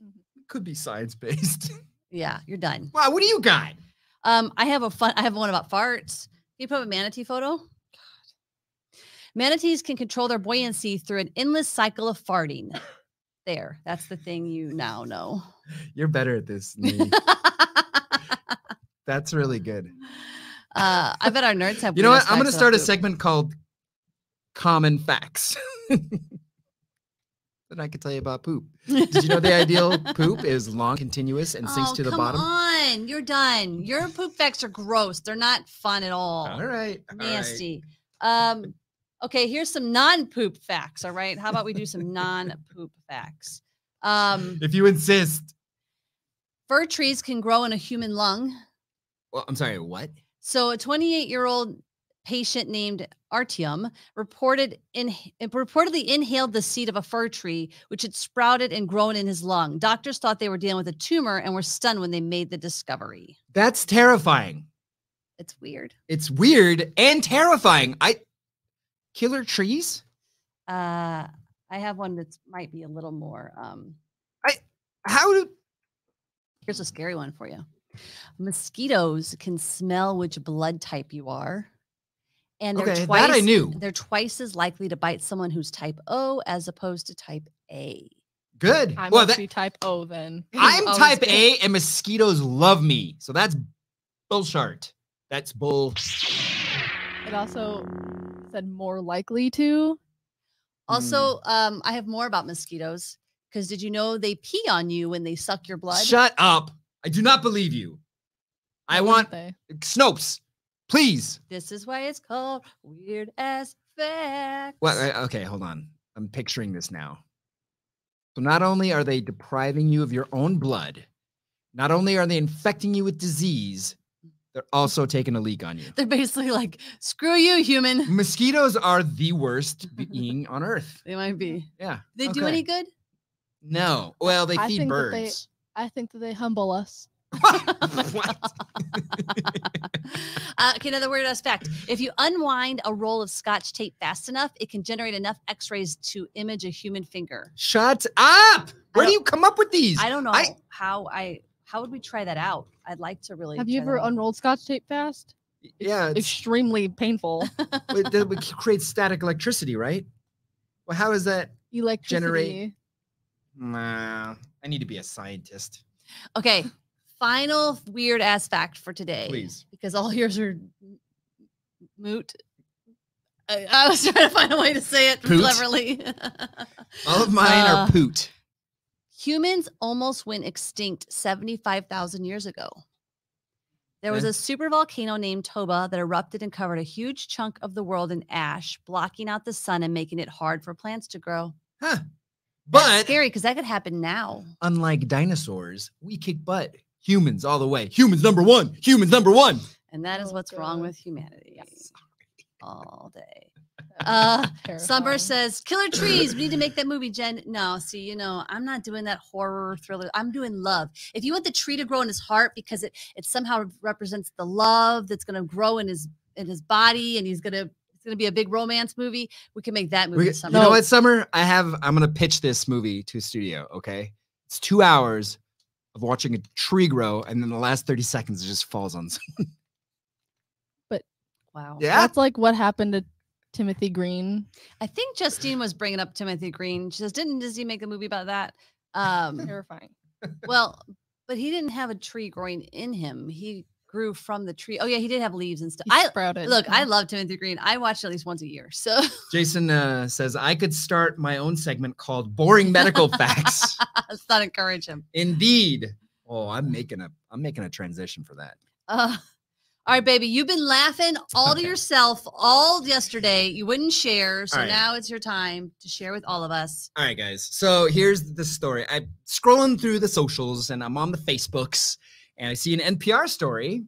[SPEAKER 3] it could be science based.
[SPEAKER 2] Yeah, you're done.
[SPEAKER 3] Wow, what do you got?
[SPEAKER 2] I have one about farts. Can you put up a manatee photo? God. Manatees can control their buoyancy through an endless cycle of farting. There, that's the thing you now know.
[SPEAKER 3] You're better at this than me. That's really good.
[SPEAKER 2] I bet our nerds have.
[SPEAKER 3] You know
[SPEAKER 2] weird
[SPEAKER 3] what?
[SPEAKER 2] ass
[SPEAKER 3] I'm going to
[SPEAKER 2] facts
[SPEAKER 3] start a
[SPEAKER 2] about poop.
[SPEAKER 3] segment called Common Facts. Then I could tell you about poop. Did you know the ideal poop is long, continuous, and sinks to the bottom?
[SPEAKER 2] Come on, you're done. Your poop facts are gross. They're not fun at all.
[SPEAKER 3] All right. all right.
[SPEAKER 2] Nasty. Okay, here's some non-poop facts. All right. How about we do some non-poop facts?
[SPEAKER 3] If you insist.
[SPEAKER 2] Fir trees can grow in a human lung.
[SPEAKER 3] Well, I'm sorry, what?
[SPEAKER 2] So a 28-year-old patient named Artyom reportedly inhaled the seed of a fir tree, which had sprouted and grown in his lung. Doctors thought they were dealing with a tumor and were stunned when they made the discovery.
[SPEAKER 3] That's terrifying.
[SPEAKER 2] It's weird.
[SPEAKER 3] It's weird and terrifying. Killer trees?
[SPEAKER 2] I have one that might be a little more.
[SPEAKER 3] How do
[SPEAKER 2] Here's a scary one for you. Mosquitoes can smell which blood type you are. And they're
[SPEAKER 3] Okay,
[SPEAKER 2] twice,
[SPEAKER 3] that I knew.
[SPEAKER 2] They're twice as likely to bite someone who's type O as opposed to type A.
[SPEAKER 3] good?
[SPEAKER 4] I
[SPEAKER 3] Well,
[SPEAKER 4] must be type O then.
[SPEAKER 3] I'm
[SPEAKER 2] always
[SPEAKER 3] type
[SPEAKER 2] good.
[SPEAKER 3] A and mosquitoes love me. So that's bullshit. That's bull.
[SPEAKER 4] It also said more likely to.
[SPEAKER 2] Also, I have more about mosquitoes because did you know they pee on you when they suck your blood?
[SPEAKER 3] Shut up. I do not believe you. I want
[SPEAKER 4] They.
[SPEAKER 3] Snopes. Please.
[SPEAKER 2] This is why it's called weird ass facts.
[SPEAKER 3] Well, okay, hold on. I'm picturing this now. So not only are they depriving you of your own blood, not only are they infecting you with disease, they're also taking a leak on you.
[SPEAKER 2] They're basically like, screw you, human.
[SPEAKER 3] Mosquitoes are the worst being on earth.
[SPEAKER 2] They might be.
[SPEAKER 3] Yeah.
[SPEAKER 2] They do
[SPEAKER 3] okay.
[SPEAKER 2] any good?
[SPEAKER 3] No. Well, they
[SPEAKER 4] I
[SPEAKER 3] feed
[SPEAKER 4] think that
[SPEAKER 3] birds.
[SPEAKER 4] I think that they humble us.
[SPEAKER 3] What?
[SPEAKER 2] Okay, another weird ass fact. If you unwind a roll of Scotch tape fast enough, it can generate enough x-rays to image a human finger.
[SPEAKER 3] Shut up. Where do
[SPEAKER 2] don't-
[SPEAKER 3] you come up with these?
[SPEAKER 2] I don't know
[SPEAKER 3] I-
[SPEAKER 2] how would we try that out? I'd like to really.
[SPEAKER 4] Have you
[SPEAKER 2] try that
[SPEAKER 4] ever
[SPEAKER 2] out.
[SPEAKER 4] unrolled Scotch tape fast?
[SPEAKER 3] Yeah, it's,
[SPEAKER 4] Extremely painful.
[SPEAKER 3] it creates static electricity, right? Well, how is that?
[SPEAKER 4] Electricity.
[SPEAKER 3] Nah, I need to be a scientist.
[SPEAKER 2] Okay, final weird ass fact for today.
[SPEAKER 3] Please.
[SPEAKER 2] Because all yours are moot. I was trying to find a way to say it
[SPEAKER 3] Poot?
[SPEAKER 2] cleverly.
[SPEAKER 3] All of mine are poot.
[SPEAKER 2] Humans almost went extinct 75,000 years ago. There was
[SPEAKER 3] Okay.
[SPEAKER 2] a super volcano named Toba that erupted and covered a huge chunk of the world in ash, blocking out the sun and making it hard for plants to grow.
[SPEAKER 3] Huh.
[SPEAKER 2] That's
[SPEAKER 3] But
[SPEAKER 2] scary because that could happen now.
[SPEAKER 3] unlike dinosaurs, we kick butt. Humans all the way. Humans number one. Humans number one.
[SPEAKER 2] And that is
[SPEAKER 4] Oh,
[SPEAKER 2] what's wrong
[SPEAKER 4] God.
[SPEAKER 2] with humanity all day.
[SPEAKER 4] Terrifying.
[SPEAKER 2] Summer says, Killer Trees. We need to make that movie, Jen. No, see, you know, I'm not doing that horror thriller. I'm doing love. If you want the tree to grow in his heart because it somehow represents the love that's going to grow in his body, and it's gonna be a big romance movie, we can make that movie.
[SPEAKER 3] You know what, Summer? I'm gonna pitch this movie to a studio. Okay, it's 2 hours of watching a tree grow, and then the last 30 seconds it just falls on someone.
[SPEAKER 2] Wow.
[SPEAKER 3] Yeah,
[SPEAKER 4] That's like what happened to Timothy Green.
[SPEAKER 2] I think Justine was bringing up Timothy Green. She says, didn't Disney make a movie about that?
[SPEAKER 4] Terrifying.
[SPEAKER 2] Well, but he didn't have a tree growing in him. He grew from the tree. Oh yeah, he did have leaves and stuff.
[SPEAKER 4] He sprouted.
[SPEAKER 2] Look, I love Timothy Green. I watch it at least once a year. So
[SPEAKER 3] Jason says I could start my own segment called "Boring Medical Facts."
[SPEAKER 2] let's not encourage him.
[SPEAKER 3] Indeed. Oh, I'm making a transition for that.
[SPEAKER 2] All right, baby. You've been laughing all to yourself all yesterday. You wouldn't share. So now it's your time to share with all of us.
[SPEAKER 3] All right, guys. So here's the story. I'm scrolling through the socials and I'm on the Facebooks and I see an NPR story.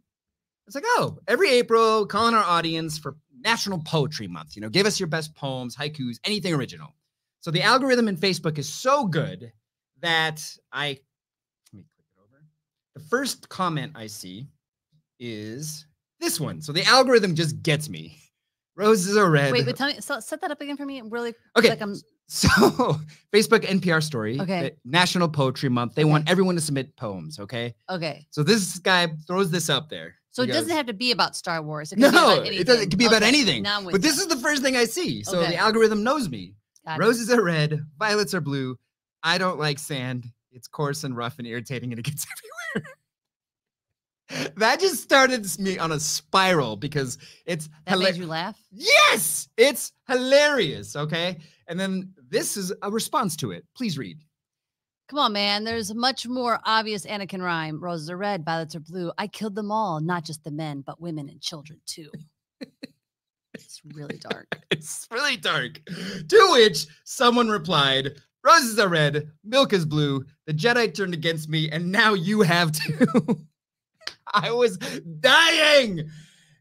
[SPEAKER 3] It's like, oh, every April, calling our audience for National Poetry Month. You know, give us your best poems, haikus, anything original. So the algorithm in Facebook is so good that let me click it over. The first comment I see is this one. So the algorithm just gets me. Roses are red.
[SPEAKER 2] Wait, but tell me, set that up again for me. Really?
[SPEAKER 3] Okay.
[SPEAKER 2] Like
[SPEAKER 3] so Facebook NPR story.
[SPEAKER 2] Okay.
[SPEAKER 3] National Poetry Month. They want everyone to submit poems. Okay.
[SPEAKER 2] Okay.
[SPEAKER 3] So this guy throws this up there.
[SPEAKER 2] So it doesn't have to be about Star Wars. It
[SPEAKER 3] No,
[SPEAKER 2] be about
[SPEAKER 3] it doesn't. It can be about anything.
[SPEAKER 2] Now I'm with
[SPEAKER 3] But this
[SPEAKER 2] you.
[SPEAKER 3] is the first thing I see. So
[SPEAKER 2] Okay.
[SPEAKER 3] the algorithm knows me.
[SPEAKER 2] Got it.
[SPEAKER 3] Roses are red. Violets are blue. I don't like sand. It's coarse and rough and irritating and it gets everywhere. That just started me on a spiral because it's
[SPEAKER 2] That made you laugh?
[SPEAKER 3] Yes, it's hilarious. Okay. And then this is a response to it. Please read.
[SPEAKER 2] Come on, man. There's a much more obvious Anakin rhyme. Roses are red, violets are blue. I killed them all, not just the men, but women and children too. It's really dark.
[SPEAKER 3] It's really dark. To which someone replied, roses are red, milk is blue. The Jedi turned against me, and now you have to. I was dying.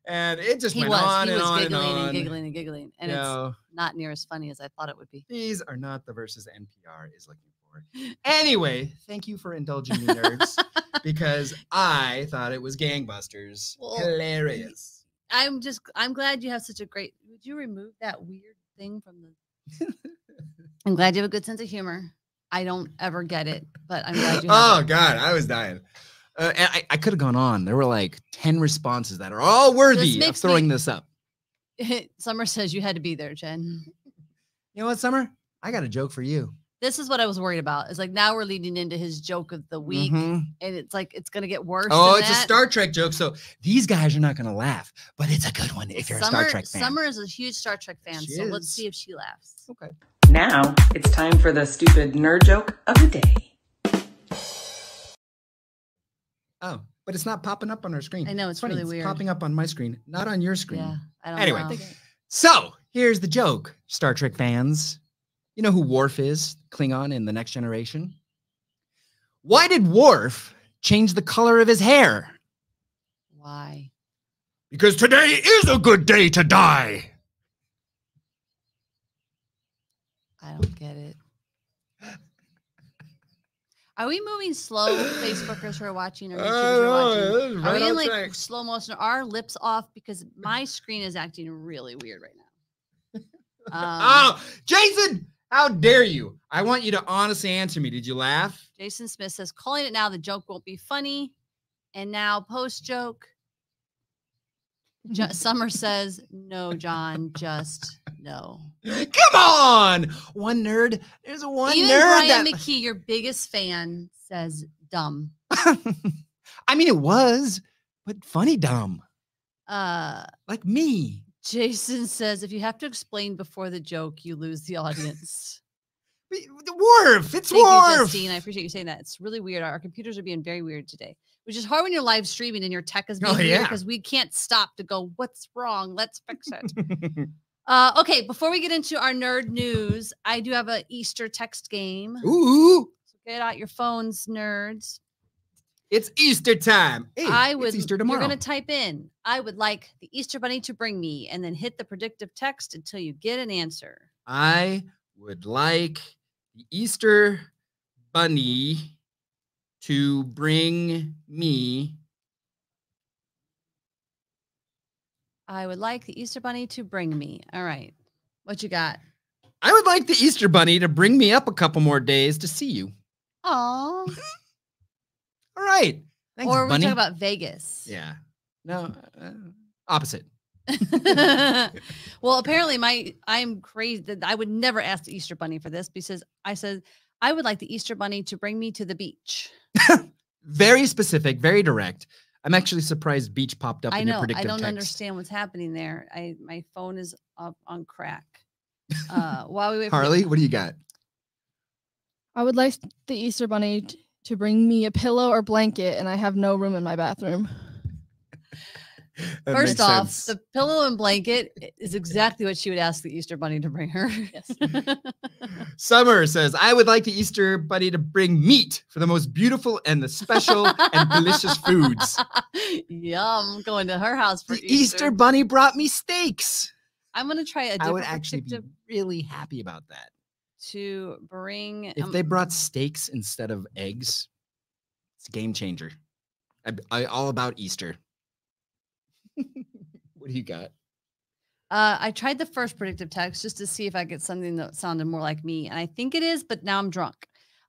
[SPEAKER 3] And it just went on and on and on.
[SPEAKER 2] And giggling and giggling. And it's not near as funny as I thought it would be.
[SPEAKER 3] These are not the verses NPR is looking for. Anyway, thank you for indulging me, nerds, because I thought it was gangbusters.
[SPEAKER 2] Well,
[SPEAKER 3] hilarious.
[SPEAKER 2] I'm glad you have such a great, would you remove that weird thing from the, I'm glad you have a good sense of humor. I don't ever get it, but I'm glad you have
[SPEAKER 3] Oh, God, I was dying. And I could have gone on. There were like 10 responses that are all worthy of throwing this up.
[SPEAKER 2] Summer says you had to be there, Jen.
[SPEAKER 3] You know what, Summer? I got a joke for you.
[SPEAKER 2] This is what I was worried about. It's like now we're leading into his joke of the week, and it's like it's gonna get worse.
[SPEAKER 3] Oh, it's a Star Trek joke. So these guys are not gonna laugh, but it's a good one if you're a Star Trek fan.
[SPEAKER 2] Summer is a huge Star Trek fan, so let's see if she laughs.
[SPEAKER 3] Okay.
[SPEAKER 6] Now it's time for the stupid nerd joke of the day.
[SPEAKER 3] Oh, but it's not popping up on our screen.
[SPEAKER 2] I know, it's
[SPEAKER 3] funny.
[SPEAKER 2] really weird.
[SPEAKER 3] It's popping up on my screen, not on your screen.
[SPEAKER 2] Yeah, I don't
[SPEAKER 3] Anyway,
[SPEAKER 2] know.
[SPEAKER 3] so here's the joke, Star Trek fans. You know who Worf is, Klingon in The Next Generation? Why did Worf change the color of his hair?
[SPEAKER 2] Why?
[SPEAKER 3] Because today is a good day to die.
[SPEAKER 2] I don't get it. Are we moving slow, Facebookers who are watching or YouTubers who are watching? Are we in like slow motion? Are our lips off? Because my screen is acting really weird right now.
[SPEAKER 3] Oh, Jason, how dare you? I want you to honestly answer me. Did you laugh?
[SPEAKER 2] Jason Smith says, calling it now, the joke won't be funny. And now post joke. Summer says, no, John, just no.
[SPEAKER 3] Come on. One nerd. There's one
[SPEAKER 2] Even
[SPEAKER 3] nerd.
[SPEAKER 2] Brian McKee, your biggest fan, says dumb.
[SPEAKER 3] I mean, it was, but funny dumb. Like me.
[SPEAKER 2] Jason says, if you have to explain before the joke, you lose the audience.
[SPEAKER 3] Worf. It's
[SPEAKER 2] Thank
[SPEAKER 3] Worf.
[SPEAKER 2] you, Justine. I appreciate you saying that. It's really weird. Our computers are being very weird today, which is hard when you're live streaming and your tech is being weird because we can't stop to go, what's wrong? Let's fix it. Okay, before we get into our nerd news, I do have an Easter text game.
[SPEAKER 3] Ooh.
[SPEAKER 2] So get out your phones, nerds.
[SPEAKER 3] It's Easter time. Hey,
[SPEAKER 2] I would.
[SPEAKER 3] it's Easter tomorrow.
[SPEAKER 2] You're going to type in, I would like the Easter Bunny to bring me, and then hit the predictive text until you get an answer.
[SPEAKER 3] I would like the Easter Bunny to bring me.
[SPEAKER 2] I would like the Easter Bunny to bring me. All right. What you got?
[SPEAKER 3] I would like the Easter Bunny to bring me up a couple more days to see you.
[SPEAKER 2] Aw.
[SPEAKER 3] All right. Thanks,
[SPEAKER 2] Or we
[SPEAKER 3] Bunny.
[SPEAKER 2] talk about Vegas.
[SPEAKER 3] Yeah. No, opposite.
[SPEAKER 2] Well, apparently I'm crazy that I would never ask the Easter Bunny for this because I said I would like the Easter Bunny to bring me to the beach.
[SPEAKER 3] Very specific, very direct. I'm actually surprised beach popped up
[SPEAKER 2] I
[SPEAKER 3] in your
[SPEAKER 2] know.
[SPEAKER 3] predictive
[SPEAKER 2] I don't
[SPEAKER 3] text.
[SPEAKER 2] understand what's happening there. My phone is up on crack. While we wait for
[SPEAKER 3] Harley, what do you got?
[SPEAKER 4] I would like the Easter Bunny to bring me a pillow or blanket, and I have no room in my bathroom.
[SPEAKER 3] That
[SPEAKER 2] First
[SPEAKER 3] makes
[SPEAKER 2] off,
[SPEAKER 3] sense.
[SPEAKER 2] the pillow and blanket is exactly what she would ask the Easter Bunny to bring her.
[SPEAKER 4] Yes.
[SPEAKER 3] Summer says, I would like the Easter Bunny to bring meat for the most beautiful and the special and delicious foods.
[SPEAKER 2] Yum. Going to her house for
[SPEAKER 3] The Easter Bunny brought me steaks.
[SPEAKER 2] I'm going to try a different
[SPEAKER 3] I would actually be
[SPEAKER 2] predictive
[SPEAKER 3] really happy about that.
[SPEAKER 2] to bring.
[SPEAKER 3] If they brought steaks instead of eggs, it's a game changer. I all about Easter. What do you got?
[SPEAKER 2] I tried the first predictive text just to see if I get something that sounded more like me. And I think it is, but now I'm drunk.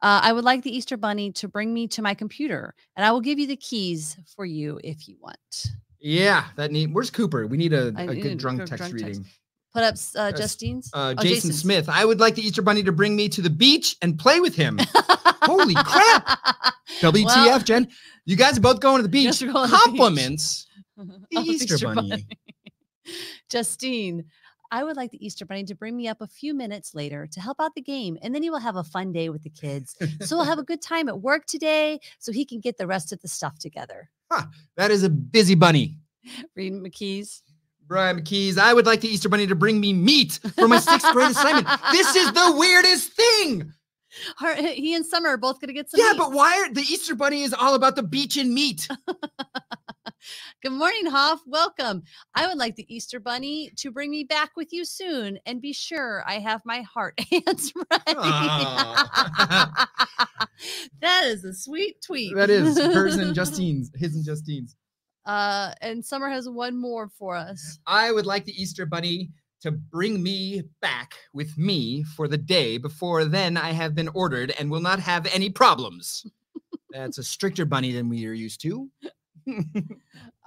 [SPEAKER 2] I would like the Easter Bunny to bring me to my computer, and I will give you the keys for you if you want.
[SPEAKER 3] Yeah, that need. Where's Cooper? We need a
[SPEAKER 2] need
[SPEAKER 3] good
[SPEAKER 2] a
[SPEAKER 3] drunk
[SPEAKER 2] good
[SPEAKER 3] text
[SPEAKER 2] drunk text.
[SPEAKER 3] reading.
[SPEAKER 2] Put up Justine's.
[SPEAKER 3] Jason
[SPEAKER 2] Jason's.
[SPEAKER 3] Smith. I would like the Easter Bunny to bring me to the beach and play with him. Holy crap! WTF,
[SPEAKER 2] Well,
[SPEAKER 3] Jen? You guys are both going to the beach.
[SPEAKER 2] Yes, we're going to the beach.
[SPEAKER 3] Compliments. The
[SPEAKER 2] of the
[SPEAKER 3] Easter
[SPEAKER 2] Easter
[SPEAKER 3] Bunny.
[SPEAKER 2] Bunny. Justine, I would like the Easter Bunny to bring me up a few minutes later to help out the game, and then he will have a fun day with the kids. So we'll have a good time at work today so he can get the rest of the stuff together.
[SPEAKER 3] That is a busy bunny.
[SPEAKER 2] Reed McKees.
[SPEAKER 3] Brian McKees, I would like the Easter Bunny to bring me meat for my 6th grade assignment. This is the weirdest thing.
[SPEAKER 2] He and Summer are both going to get some
[SPEAKER 3] Yeah,
[SPEAKER 2] meat.
[SPEAKER 3] but why are the Easter Bunny is all about the beach and meat?
[SPEAKER 2] Good morning, Hoff. Welcome. I would like the Easter Bunny to bring me back with you soon and be sure I have my heart hands ready. That is a sweet tweet.
[SPEAKER 3] That is hers and Justine's, his and Justine's.
[SPEAKER 2] And Summer has one more for us.
[SPEAKER 3] I would like the Easter Bunny to bring me back with me for the day before then I have been ordered and will not have any problems. That's a stricter bunny than we are used to.
[SPEAKER 2] All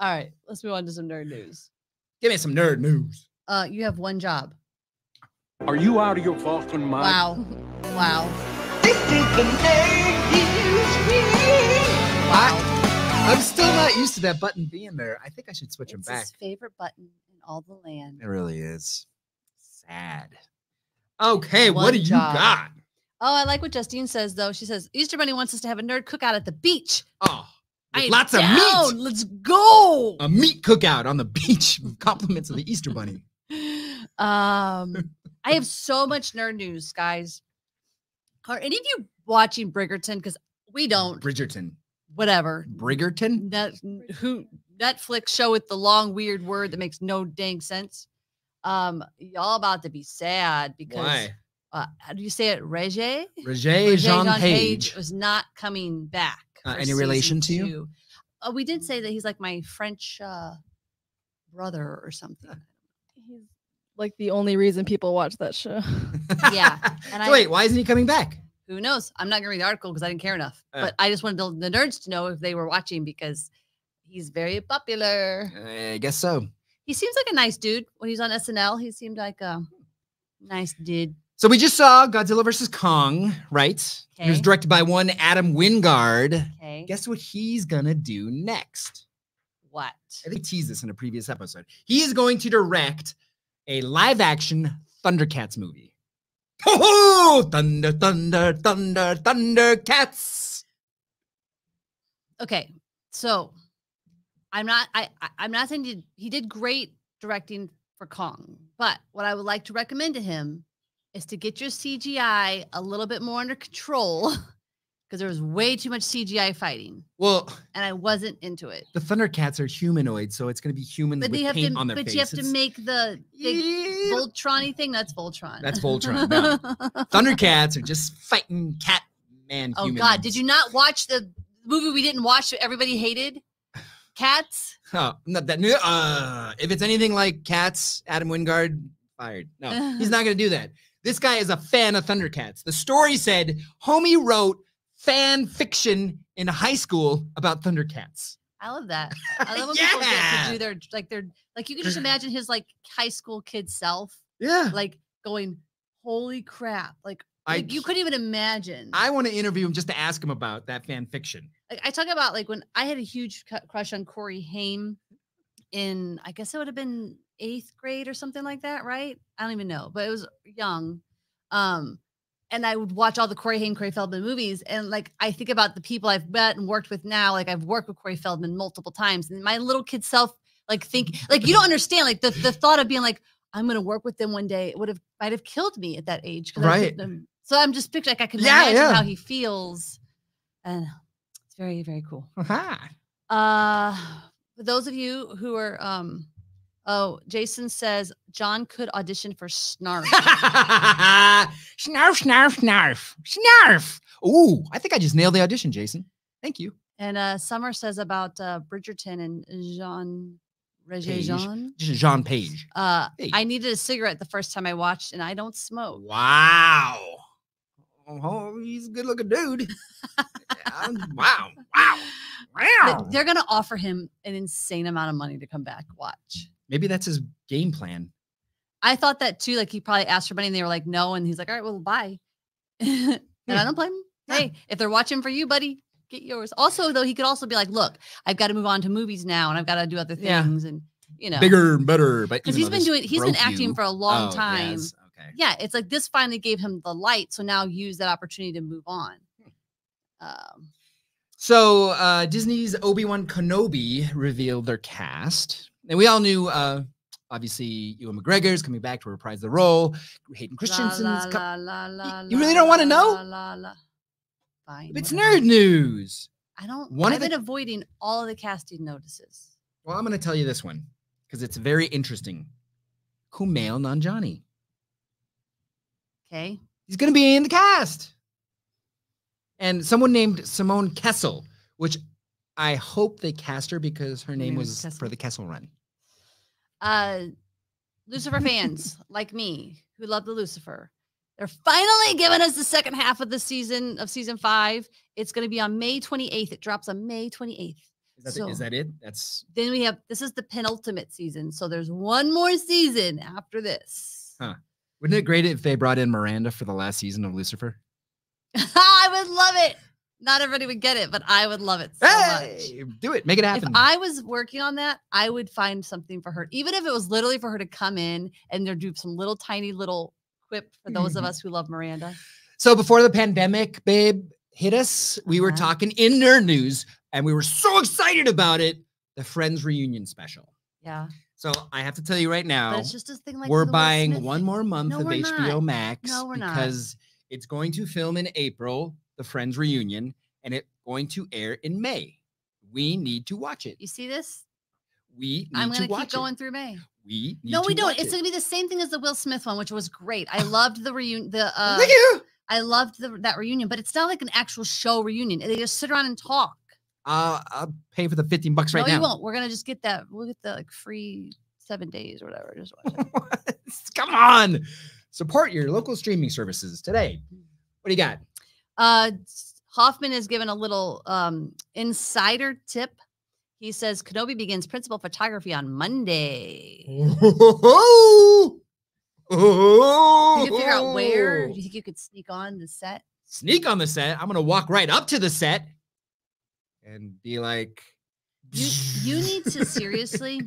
[SPEAKER 2] right, let's move on to some nerd news.
[SPEAKER 3] Give me some nerd news.
[SPEAKER 2] You have one job.
[SPEAKER 5] Are you out of your fucking mind?
[SPEAKER 2] Wow. Wow.
[SPEAKER 5] This is the nerd news.
[SPEAKER 3] I'm still not used to that button being there. I think I should switch them
[SPEAKER 2] It's
[SPEAKER 3] back.
[SPEAKER 2] his favorite button in all the land.
[SPEAKER 3] It really is. Sad. Okay,
[SPEAKER 2] One
[SPEAKER 3] what do you
[SPEAKER 2] job.
[SPEAKER 3] got?
[SPEAKER 2] Oh, I like what Justine says, though. She says, Easter Bunny wants us to have a nerd cookout at the beach.
[SPEAKER 3] Oh, with
[SPEAKER 2] I am
[SPEAKER 3] lots of
[SPEAKER 2] down.
[SPEAKER 3] meat.
[SPEAKER 2] Let's go.
[SPEAKER 3] A meat cookout on the beach. Compliments of the Easter Bunny.
[SPEAKER 2] I have so much nerd news, guys. Are any of you watching Bridgerton? Because we don't.
[SPEAKER 3] Bridgerton.
[SPEAKER 2] Whatever.
[SPEAKER 3] Briggerton?
[SPEAKER 2] Netflix show with the long, weird word that makes no dang sense. Y'all about to be sad because
[SPEAKER 3] Why?
[SPEAKER 2] how do you say it? Regé?
[SPEAKER 3] Regé Jean
[SPEAKER 2] Page
[SPEAKER 3] Page.
[SPEAKER 2] was not coming back. for
[SPEAKER 3] Any relation to
[SPEAKER 2] season
[SPEAKER 3] you?
[SPEAKER 2] 2. We did say that he's like my French brother or something.
[SPEAKER 4] He's like the only reason people watch that show.
[SPEAKER 2] Yeah. And
[SPEAKER 3] So wait, why isn't he coming back?
[SPEAKER 2] Who knows? I'm not going to read the article because I didn't care enough.
[SPEAKER 3] Uh.
[SPEAKER 2] But I just wanted the nerds to know if they were watching because he's very popular.
[SPEAKER 3] I guess so.
[SPEAKER 2] He seems like a nice dude. When he's on SNL, he seemed like a nice dude.
[SPEAKER 3] So we just saw Godzilla vs. Kong, right? It was
[SPEAKER 2] Okay.
[SPEAKER 3] directed by one Adam Wingard.
[SPEAKER 2] Okay.
[SPEAKER 3] Guess what he's gonna do next?
[SPEAKER 2] What?
[SPEAKER 3] I think I teased this in a previous episode. He is going to direct a live-action Thundercats movie. Ho ho! Thunder, thunder, thunder, Thundercats!
[SPEAKER 2] Okay. So I'm not saying he did great directing for Kong, but what I would like to recommend to him is to get your CGI a little bit more under control because there was way too much CGI fighting,
[SPEAKER 3] Well,
[SPEAKER 2] and I wasn't into it.
[SPEAKER 3] the Thundercats are humanoid, so it's going to be humans
[SPEAKER 2] But
[SPEAKER 3] with
[SPEAKER 2] you have
[SPEAKER 3] paint
[SPEAKER 2] to,
[SPEAKER 3] on their
[SPEAKER 2] but
[SPEAKER 3] face.
[SPEAKER 2] you have to make the big
[SPEAKER 3] Yeah.
[SPEAKER 2] Voltron-y thing. That's Voltron.
[SPEAKER 3] That's Voltron. No. Thundercats are just fighting cat man
[SPEAKER 2] Oh
[SPEAKER 3] humans.
[SPEAKER 2] God! Did you not watch the movie we didn't watch? That everybody hated. Cats.
[SPEAKER 3] Oh, not that. If it's anything like Cats, Adam Wingard fired. No, he's not going to do that. This guy is a fan of Thundercats. The story said homie wrote fan fiction in high school about Thundercats.
[SPEAKER 2] I love that. I love when people get
[SPEAKER 3] Yeah.
[SPEAKER 2] to do their like you can just imagine his like high school kid self
[SPEAKER 3] Yeah.
[SPEAKER 2] like going, holy crap. Like you couldn't even imagine.
[SPEAKER 3] I want to interview him just to ask him about that fan fiction.
[SPEAKER 2] Like I talk about like when I had a huge crush on Corey Haim in, I guess it would have been 8th grade or something like that, right? I don't even know, but it was young. And I would watch all the Corey Haim, Corey Feldman movies. And like, I think about the people I've met and worked with now. Like I've worked with Corey Feldman multiple times, and my little kid self, like think like, you don't understand, like the thought of being like, I'm going to work with them one day. It might have killed me at that age.
[SPEAKER 3] Right.
[SPEAKER 2] So I'm just picturing, like I can
[SPEAKER 3] Yeah,
[SPEAKER 2] imagine
[SPEAKER 3] yeah.
[SPEAKER 2] how he feels. And it's very, very cool.
[SPEAKER 3] Aha.
[SPEAKER 2] For those of you who are, oh, Jason says John could audition for Snarf.
[SPEAKER 3] Snarf, snarf, snarf, snarf. Ooh, I think I just nailed the audition, Jason. Thank you.
[SPEAKER 2] And Summer says about Bridgerton and Jean Regé-Jean.
[SPEAKER 3] Jean Page. Hey.
[SPEAKER 2] I needed a cigarette the first time I watched, and I don't smoke.
[SPEAKER 3] Wow. Oh, he's a good looking dude. Yeah, wow. Wow. Wow.
[SPEAKER 2] They're going to offer him an insane amount of money to come back. Watch.
[SPEAKER 3] Maybe that's his game plan.
[SPEAKER 2] I thought that too. Like he probably asked for money and they were like, no. And he's like, all right, well, bye. And I don't blame him. Hey, if they're watching for you, buddy, get yours. Also, though, he could also be like, look, I've got to move on to movies now and I've got to do other things. And, you know,
[SPEAKER 3] bigger and better. But
[SPEAKER 2] because he's been acting for a long time.
[SPEAKER 3] Yes. Okay.
[SPEAKER 2] Yeah. It's like this finally gave him the light. So now use that opportunity to move on.
[SPEAKER 3] So Disney's Obi-Wan Kenobi revealed their cast. And we all knew, obviously, Ewan McGregor's coming back to reprise the role. Hayden Christensen's You really don't want to know?
[SPEAKER 2] Fine.
[SPEAKER 3] It's
[SPEAKER 2] whatever.
[SPEAKER 3] nerd news.
[SPEAKER 2] I've been avoiding all of the casting notices.
[SPEAKER 3] Well, I'm going to tell you this one because it's very interesting. Kumail Nanjiani.
[SPEAKER 2] Okay.
[SPEAKER 3] He's going to be in the cast. And someone named Simone Kessel, which I hope they cast her because her name was
[SPEAKER 2] Kessel.
[SPEAKER 3] for the Kessel Run.
[SPEAKER 2] Lucifer fans like me who love the Lucifer, they're finally giving us the second half of the season of season 5. It's going to be on May 28th. It drops on May 28th.
[SPEAKER 3] Is that it? That's
[SPEAKER 2] then we have, this is the penultimate season. So there's one more season after this.
[SPEAKER 3] Huh. Wouldn't it be great if they brought in Miranda for the last season of Lucifer?
[SPEAKER 2] I would love it. Not everybody would get it, but I would love it so much.
[SPEAKER 3] Do it. Make it happen.
[SPEAKER 2] If I was working on that, I would find something for her, even if it was literally for her to come in and there do some little tiny little quip for those of us who love Miranda.
[SPEAKER 3] So before the pandemic, babe, hit us, we were talking in nerd news and we were so excited about it. The Friends reunion special.
[SPEAKER 2] Yeah.
[SPEAKER 3] So I have to tell you right now,
[SPEAKER 2] But it's just a thing like
[SPEAKER 3] we're
[SPEAKER 2] the Will
[SPEAKER 3] buying
[SPEAKER 2] Smith
[SPEAKER 3] one
[SPEAKER 2] thing.
[SPEAKER 3] more month
[SPEAKER 2] No,
[SPEAKER 3] of
[SPEAKER 2] we're
[SPEAKER 3] HBO
[SPEAKER 2] not.
[SPEAKER 3] Max
[SPEAKER 2] No, we're not.
[SPEAKER 3] because it's going to film in April, the Friends reunion, and it's going to air in May. We need to watch it.
[SPEAKER 2] You see this?
[SPEAKER 3] We need
[SPEAKER 2] I'm
[SPEAKER 3] to
[SPEAKER 2] going to
[SPEAKER 3] watch
[SPEAKER 2] keep going through May.
[SPEAKER 3] We need
[SPEAKER 2] No,
[SPEAKER 3] to
[SPEAKER 2] we don't.
[SPEAKER 3] watch
[SPEAKER 2] It's
[SPEAKER 3] it.
[SPEAKER 2] going to be the same thing as the Will Smith one, which was great. I loved the reunion.
[SPEAKER 3] Thank you.
[SPEAKER 2] I loved that reunion, but it's not like an actual show reunion. They just sit around and talk.
[SPEAKER 3] I'll pay for the $15 right
[SPEAKER 2] No,
[SPEAKER 3] now.
[SPEAKER 2] you won't. We're going to just get that. We'll get the like free 7 days or whatever. Just watch it.
[SPEAKER 3] Come on. Support your local streaming services today. What do you got?
[SPEAKER 2] Hoffman has given a little insider tip. He says Kenobi begins principal photography on Monday.
[SPEAKER 3] Oh,
[SPEAKER 2] Can you figure out where? Do you think you could sneak on the set?
[SPEAKER 3] Sneak on the set. I'm gonna walk right up to the set and be like,
[SPEAKER 2] You need to seriously.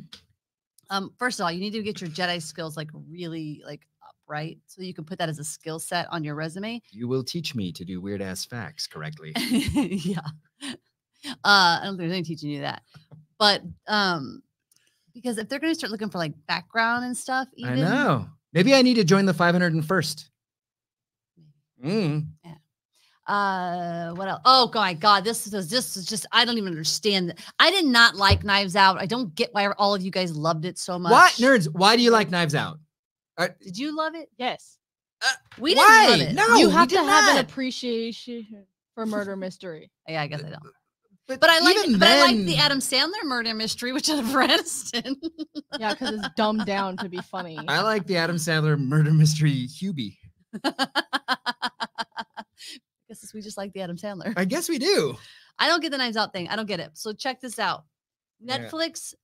[SPEAKER 2] First of all, you need to get your Jedi skills like really like up, right? So you can put that as a skill set on your resume.
[SPEAKER 3] You will teach me to do weird ass facts correctly.
[SPEAKER 2] Yeah. I don't think there's any teaching you that. But because if they're going to start looking for like background and stuff, even,
[SPEAKER 3] I know. Maybe I need to join the 501st.
[SPEAKER 2] What else? Oh my God, this is just I don't even understand. I did not like Knives Out. I don't get why all of you guys loved it so much.
[SPEAKER 3] What nerds? Why do you like Knives Out?
[SPEAKER 2] Did you love it?
[SPEAKER 4] Yes.
[SPEAKER 2] We
[SPEAKER 3] why?
[SPEAKER 2] didn't love it.
[SPEAKER 3] No,
[SPEAKER 4] You
[SPEAKER 3] we
[SPEAKER 4] have
[SPEAKER 3] did
[SPEAKER 4] to have
[SPEAKER 3] not.
[SPEAKER 4] an appreciation for murder mystery.
[SPEAKER 2] Yeah, I guess I don't.
[SPEAKER 3] But
[SPEAKER 2] But I like
[SPEAKER 3] even
[SPEAKER 2] but I like
[SPEAKER 3] then-
[SPEAKER 2] the Adam Sandler murder mystery, which is Aniston.
[SPEAKER 4] Yeah, because it's dumbed down to be funny.
[SPEAKER 3] I like the Adam Sandler murder mystery Hubie.
[SPEAKER 2] I guess we just like the Adam Sandler.
[SPEAKER 3] I guess we do.
[SPEAKER 2] I don't get the Knives Out thing. I don't get it. So check this out.
[SPEAKER 3] Yeah.
[SPEAKER 2] Netflix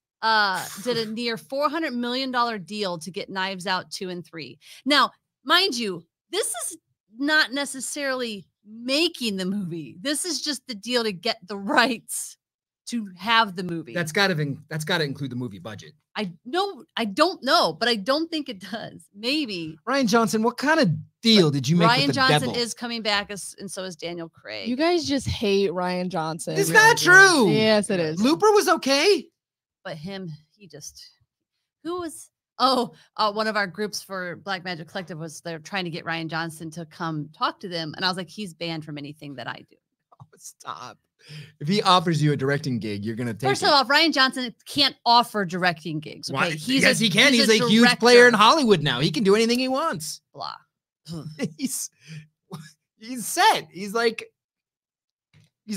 [SPEAKER 2] did a near $400 million deal to get Knives Out 2 and 3. Now, mind you, this is not necessarily making the movie. This is just the deal to get the rights to have the movie.
[SPEAKER 3] That's got to include the movie budget.
[SPEAKER 2] I don't know, but I don't think it does. Maybe.
[SPEAKER 3] Ryan Johnson, what kind of deal did you make
[SPEAKER 2] Ryan
[SPEAKER 3] with the
[SPEAKER 2] Johnson
[SPEAKER 3] devil?
[SPEAKER 2] is coming back, and so is Daniel Craig.
[SPEAKER 4] You guys just hate Ryan Johnson.
[SPEAKER 3] It's
[SPEAKER 4] You
[SPEAKER 3] not
[SPEAKER 4] really do.
[SPEAKER 3] true.
[SPEAKER 4] Yes, it is.
[SPEAKER 3] Looper was okay.
[SPEAKER 2] But him, who was? Oh, one of our groups for Black Magic Collective was they're trying to get Ryan Johnson to come talk to them, and I was like, he's banned from anything that I do.
[SPEAKER 3] Oh, stop. If he offers you a directing gig, you're gonna take
[SPEAKER 2] First
[SPEAKER 3] it.
[SPEAKER 2] of all, Ryan Johnson can't offer directing gigs. Okay,
[SPEAKER 3] Why? Yes, he can. He's a huge
[SPEAKER 2] director.
[SPEAKER 3] player in Hollywood now. He can do anything he wants.
[SPEAKER 2] Blah.
[SPEAKER 3] he's set. He's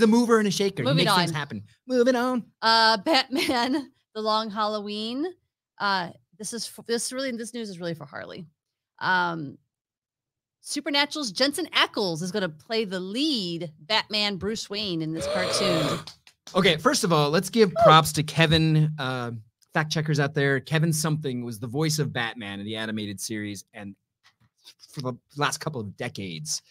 [SPEAKER 3] a mover and a shaker.
[SPEAKER 2] Moving
[SPEAKER 3] he makes things
[SPEAKER 2] on.
[SPEAKER 3] happen. Moving on.
[SPEAKER 2] Batman: The Long Halloween. This news is really for Harley. Supernatural's Jensen Ackles is going to play the lead Batman Bruce Wayne in this cartoon.
[SPEAKER 3] Okay, first of all, let's give props to Kevin, fact checkers out there. Kevin something was the voice of Batman in the animated series, and for the last couple of decades,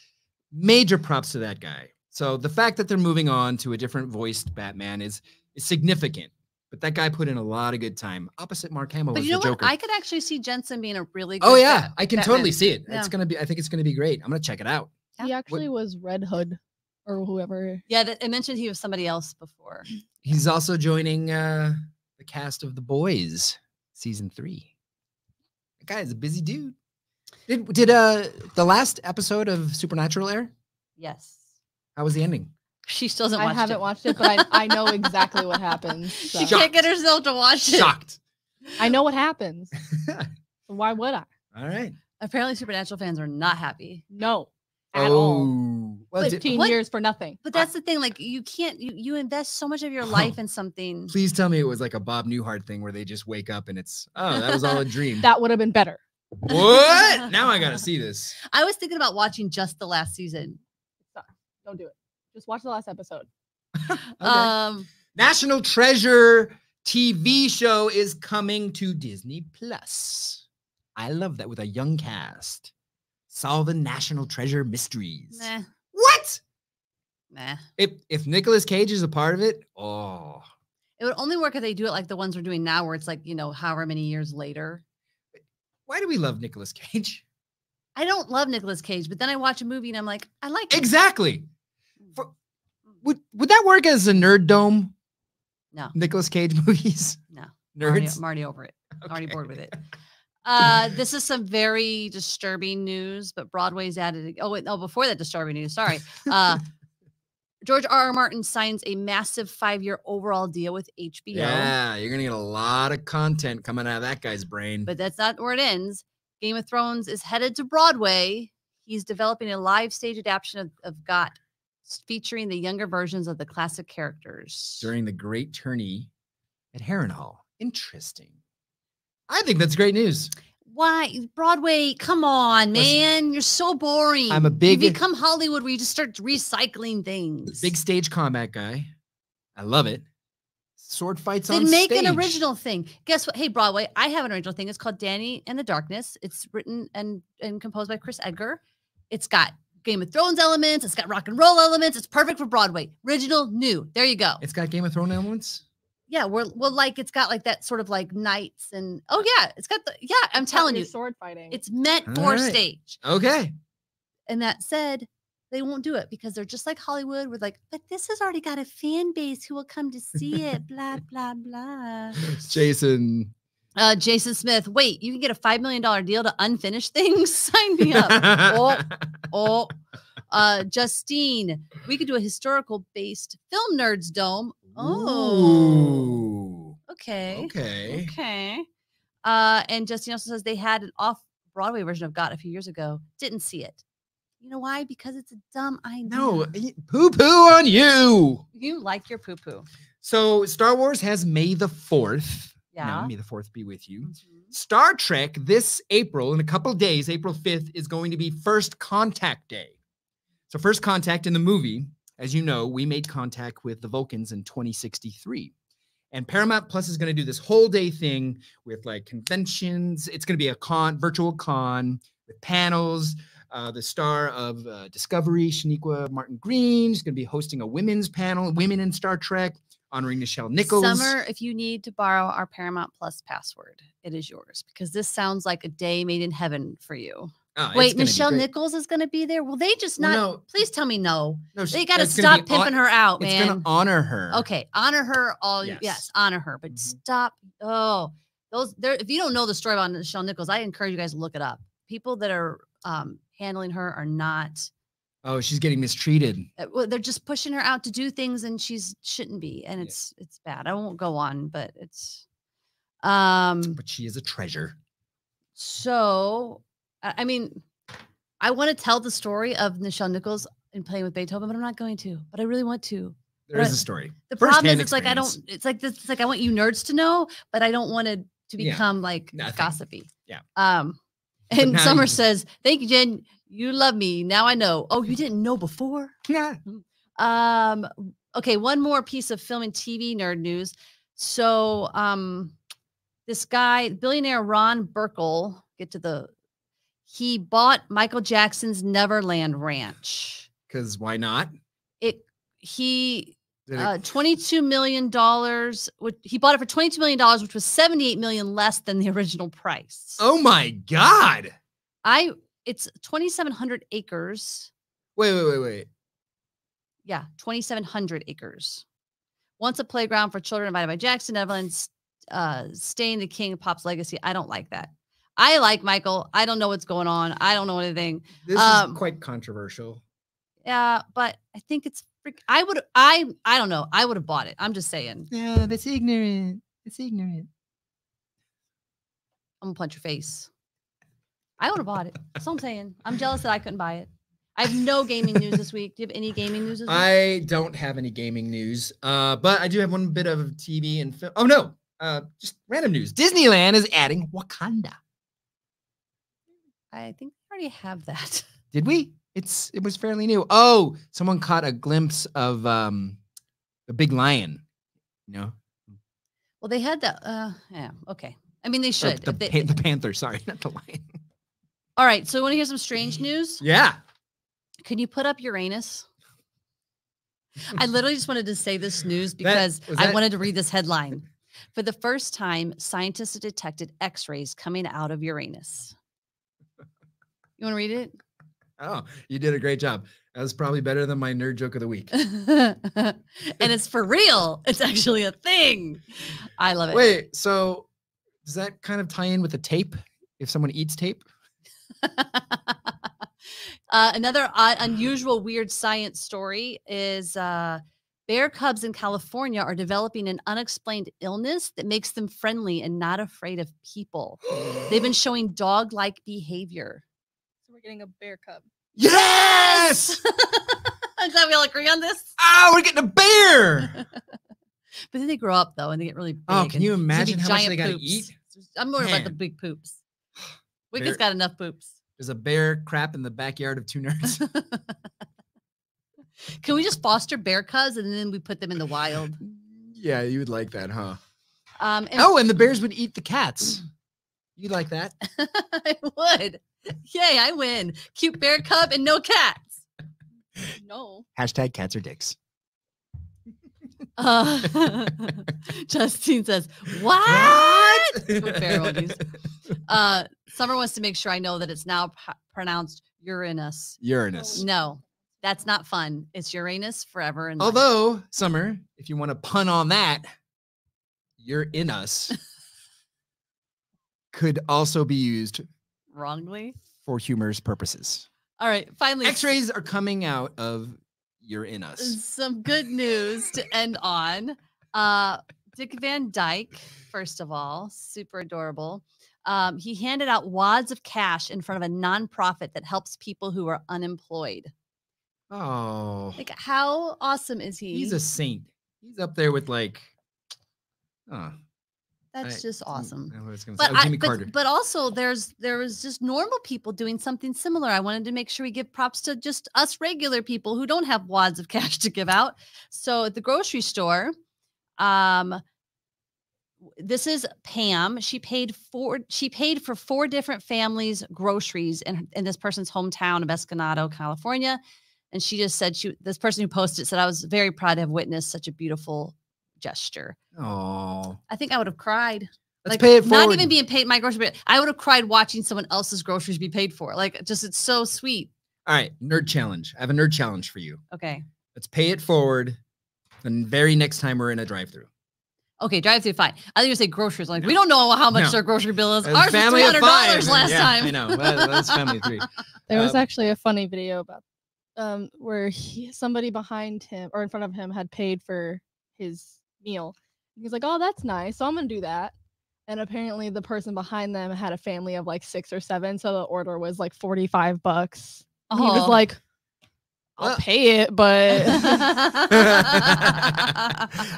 [SPEAKER 3] major props to that guy. So the fact that they're moving on to a different voiced Batman is significant. But that guy put in a lot of good time. Opposite Mark Hamill
[SPEAKER 2] But
[SPEAKER 3] was
[SPEAKER 2] you know
[SPEAKER 3] the
[SPEAKER 2] what?
[SPEAKER 3] Joker.
[SPEAKER 2] I could actually see Jensen being a really good
[SPEAKER 3] Oh yeah,
[SPEAKER 2] Bat-
[SPEAKER 3] I can
[SPEAKER 2] Batman.
[SPEAKER 3] totally see it.
[SPEAKER 2] Yeah.
[SPEAKER 3] I think it's gonna be great. I'm gonna check it out.
[SPEAKER 4] He actually was Red Hood or whoever.
[SPEAKER 2] Yeah, it mentioned he was somebody else before.
[SPEAKER 3] He's also joining the cast of The Boys season 3. That guy is a busy dude. Did the last episode of Supernatural air?
[SPEAKER 2] Yes.
[SPEAKER 3] How was the ending?
[SPEAKER 2] She still hasn't
[SPEAKER 4] I
[SPEAKER 2] watched
[SPEAKER 4] haven't
[SPEAKER 2] it.
[SPEAKER 4] watched it, but I know exactly what happens. so.
[SPEAKER 2] She can't get herself to watch it.
[SPEAKER 3] Shocked.
[SPEAKER 4] I know what happens. So why would I?
[SPEAKER 3] All right.
[SPEAKER 2] Apparently, Supernatural fans are not happy.
[SPEAKER 4] No, at all.
[SPEAKER 3] Oh, well,
[SPEAKER 4] 15
[SPEAKER 2] what-
[SPEAKER 4] years for nothing.
[SPEAKER 2] But that's the thing. Like, you can't. You invest so much of your life in something.
[SPEAKER 3] please tell me it was like a Bob Newhart thing where they just wake up and it's that was all a dream.
[SPEAKER 4] That would have been better.
[SPEAKER 3] What? Now I gotta see this.
[SPEAKER 2] I was thinking about watching just the last season.
[SPEAKER 4] Don't do it. Just watch the last episode.
[SPEAKER 3] Okay. National Treasure TV show is coming to Disney Plus. I love that with a young cast. Solving National Treasure mysteries.
[SPEAKER 2] Nah,
[SPEAKER 3] What?
[SPEAKER 2] nah.
[SPEAKER 3] If Nicolas Cage is a part of it, oh.
[SPEAKER 2] It would only work if they do it like the ones we're doing now, where it's like, however many years later.
[SPEAKER 3] Why do we love Nicolas Cage?
[SPEAKER 2] I don't love Nicolas Cage, but then I watch a movie and I'm like, I like it.
[SPEAKER 3] Exactly. Would that work as a nerd dome?
[SPEAKER 2] No.
[SPEAKER 3] Nicolas Cage movies?
[SPEAKER 2] No.
[SPEAKER 3] Nerds?
[SPEAKER 2] I'm already over it. Already
[SPEAKER 3] Okay.
[SPEAKER 2] bored with it. This is some very disturbing news, but Broadway's added. Before that disturbing news, sorry. George R.R. Martin signs a massive 5-year overall deal with HBO.
[SPEAKER 3] Yeah, you're gonna get a lot of content coming out of that guy's brain.
[SPEAKER 2] But that's not where it ends. Game of Thrones is headed to Broadway. He's developing a live stage adaptation of Got, featuring the younger versions of the classic characters.
[SPEAKER 3] During the great tourney at Harrenhal. Interesting. I think that's great news.
[SPEAKER 2] Why? Broadway, come on,
[SPEAKER 3] Listen,
[SPEAKER 2] man. You're so boring.
[SPEAKER 3] I'm a big-
[SPEAKER 2] You become Hollywood where you just start recycling things.
[SPEAKER 3] Big stage combat guy. I love it. Sword fights on
[SPEAKER 2] Then make
[SPEAKER 3] stage.
[SPEAKER 2] an original thing. Guess what? Hey, Broadway, I have an original thing. It's called Danny and the Darkness. It's written and composed by Chris Edgar. It's got Game of Thrones elements. It's got rock and roll elements. It's perfect for Broadway. Original, new. There you go.
[SPEAKER 3] It's got Game of Thrones elements.
[SPEAKER 2] Yeah, it's got like that sort of like knights and it's got I'm telling you,
[SPEAKER 4] sword fighting.
[SPEAKER 2] it's meant
[SPEAKER 3] All
[SPEAKER 2] for
[SPEAKER 3] right.
[SPEAKER 2] stage.
[SPEAKER 3] Okay.
[SPEAKER 2] And that said, they won't do it because they're just like Hollywood. We're like, but this has already got a fan base who will come to see it. Blah blah blah.
[SPEAKER 3] Jason.
[SPEAKER 2] Jason Smith. Wait, you can get a $5 million deal to unfinished things. Sign me up. Justine, we could do a historical-based film nerds dome. Oh,
[SPEAKER 3] Ooh.
[SPEAKER 2] okay.
[SPEAKER 3] Okay.
[SPEAKER 2] Okay. And Justine also says they had an off-Broadway version of GOT a few years ago. Didn't see it. You know why? Because it's a dumb idea.
[SPEAKER 3] No, poo-poo on you.
[SPEAKER 2] You like your poo-poo.
[SPEAKER 3] So Star Wars has May the 4th.
[SPEAKER 2] Yeah.
[SPEAKER 3] May the 4th be with you.
[SPEAKER 2] Mhm.
[SPEAKER 3] Star Trek this April, in a couple of days, April 5th, is going to be First Contact Day. So First Contact in the movie, as you know, we made contact with the Vulcans in 2063. And Paramount Plus is going to do this whole day thing with like conventions. It's going to be a virtual con with panels. The star of Discovery, Shaniqua Martin Green, is going to be hosting a women's panel, Women in Star Trek, honoring Nichelle Nichols.
[SPEAKER 2] Summer, if you need to borrow our Paramount Plus password, it is yours because this sounds like a day made in heaven for you.
[SPEAKER 3] Oh,
[SPEAKER 2] Wait, Nichelle Nichols is going to be there? Will they just not?
[SPEAKER 3] No.
[SPEAKER 2] Please tell me no.
[SPEAKER 3] No,
[SPEAKER 2] They got to stop pimping her out, man.
[SPEAKER 3] It's going to honor her.
[SPEAKER 2] Okay, honor her. Yes, honor her. But stop. Oh, if you don't know the story about Nichelle Nichols, I encourage you guys to look it up. People that are handling her are not.
[SPEAKER 3] Oh, she's getting mistreated.
[SPEAKER 2] They're just pushing her out to do things, and she shouldn't be. And it's bad. I won't go on, but it's.
[SPEAKER 3] But she is a treasure.
[SPEAKER 2] So, I mean, I want to tell the story of Nichelle Nichols in Playing with Beethoven, but I'm not going to. But I really want to.
[SPEAKER 3] There is a story.
[SPEAKER 2] The problem is, it's like I don't. It's like this. It's like I want you nerds to know, but I don't want it to become like gossipy.
[SPEAKER 3] Yeah.
[SPEAKER 2] And Summer says, "Thank you, Jen. You love me. Now I know. Oh, you didn't know before?
[SPEAKER 3] Yeah.
[SPEAKER 2] Okay, one more piece of film and TV nerd news. So, this guy, billionaire Ron Burkle, he bought Michael Jackson's Neverland Ranch.
[SPEAKER 3] Because why not?
[SPEAKER 2] $22 million. He bought it for $22 million, which was $78 million less than the original price.
[SPEAKER 3] Oh my God.
[SPEAKER 2] It's 2,700 acres.
[SPEAKER 3] Wait.
[SPEAKER 2] Yeah, 2,700 acres. Once a playground for children invited by Jackson, Neverland's staying the king of pop's legacy. I don't like that. I like Michael. I don't know what's going on. I don't know anything.
[SPEAKER 3] This is quite controversial.
[SPEAKER 2] Yeah, but I think it's I don't know. I would have bought it. I'm just saying.
[SPEAKER 3] Yeah, that's ignorant. It's ignorant.
[SPEAKER 2] I'm gonna punch your face. I would have bought it. That's what I'm saying. I'm jealous that I couldn't buy it. I have no gaming news this week. Do you have any gaming news this week?
[SPEAKER 3] I don't have any gaming news, but I do have one bit of TV and film. Oh, no. Just random news. Disneyland is adding Wakanda.
[SPEAKER 2] I think we already have that.
[SPEAKER 3] Did we? It was fairly new. Oh, someone caught a glimpse of the big lion. You know?
[SPEAKER 2] Well, they had that. Yeah, okay. I mean, they should.
[SPEAKER 3] The panther, sorry, not the lion.
[SPEAKER 2] All right, so you want to hear some strange news?
[SPEAKER 3] Yeah.
[SPEAKER 2] Can you put up Uranus? I literally just wanted to say this news because I wanted to read this headline. For the first time, scientists have detected X-rays coming out of Uranus. You want to read it?
[SPEAKER 3] Oh, you did a great job. That was probably better than my nerd joke of the week.
[SPEAKER 2] And it's for real. It's actually a thing. I love it.
[SPEAKER 3] Wait, so does that kind of tie in with the tape? If someone eats tape?
[SPEAKER 2] Another unusual, weird science story is bear cubs in California are developing an unexplained illness that makes them friendly and not afraid of people. They've been showing dog-like behavior.
[SPEAKER 4] So we're getting a bear cub.
[SPEAKER 3] Yes!
[SPEAKER 2] I'm glad we all agree on this.
[SPEAKER 3] Oh, we're getting a bear!
[SPEAKER 2] But then they grow up, though, and they get really big.
[SPEAKER 3] Oh, can you imagine how much they got to eat?
[SPEAKER 2] I'm more about the big poops. Wicked's got enough poops.
[SPEAKER 3] There's a bear crap in the backyard of two nerds.
[SPEAKER 2] Can we just foster bear cubs and then we put them in the wild?
[SPEAKER 3] Yeah, you would like that, huh?
[SPEAKER 2] And
[SPEAKER 3] and the bears would eat the cats. You'd like that?
[SPEAKER 2] I would. Yay, I win. Cute bear cub and no cats.
[SPEAKER 4] No.
[SPEAKER 3] Hashtag cats are dicks.
[SPEAKER 2] Justine says, what? Bear emojis. Summer wants to make sure I know that it's now pronounced Uranus.
[SPEAKER 3] Uranus.
[SPEAKER 2] No, that's not fun. It's Uranus forever. And
[SPEAKER 3] although, Summer, if you want to pun on that, you're in us could also be used
[SPEAKER 2] wrongly
[SPEAKER 3] for humorous purposes.
[SPEAKER 2] All right. Finally,
[SPEAKER 3] X-rays are coming out of Uranus.
[SPEAKER 2] some good news to end on. Dick Van Dyke, first of all, super adorable. He handed out wads of cash in front of a nonprofit that helps people who are unemployed.
[SPEAKER 3] Oh,
[SPEAKER 2] Like, how awesome is he?
[SPEAKER 3] he's a saint. He's up there with like,
[SPEAKER 2] That's just awesome.
[SPEAKER 3] I was gonna say, Jimmy Carter.
[SPEAKER 2] But also there was just normal people doing something similar. I wanted to make sure we give props to just us regular people who don't have wads of cash to give out. So at the grocery store, this is Pam. She paid for 4 different families groceries in this person's hometown of Escondido, California. And she just said this person who posted it said, I was very proud to have witnessed such a beautiful gesture.
[SPEAKER 3] Oh,
[SPEAKER 2] I think I would have cried.
[SPEAKER 3] Let's pay it forward.
[SPEAKER 2] Not even being paid my groceries, but I would have cried watching someone else's groceries be paid for. Like, just, it's so sweet.
[SPEAKER 3] All right, nerd challenge. I have a nerd challenge for you.
[SPEAKER 2] Okay.
[SPEAKER 3] Let's pay it forward the very next time we're in a drive-thru.
[SPEAKER 2] Okay, drive-thru, fine. I think you say groceries. Like, we don't know how much their grocery bill is. Ours was $300 last time.
[SPEAKER 3] I know. That's family of 3.
[SPEAKER 4] There was actually a funny video about where somebody behind him or in front of him had paid for his meal. He's like, oh, that's nice. So I'm going to do that. And apparently the person behind them had a family of like 6 or 7. So the order was like $45. And he was like, I'll pay it, but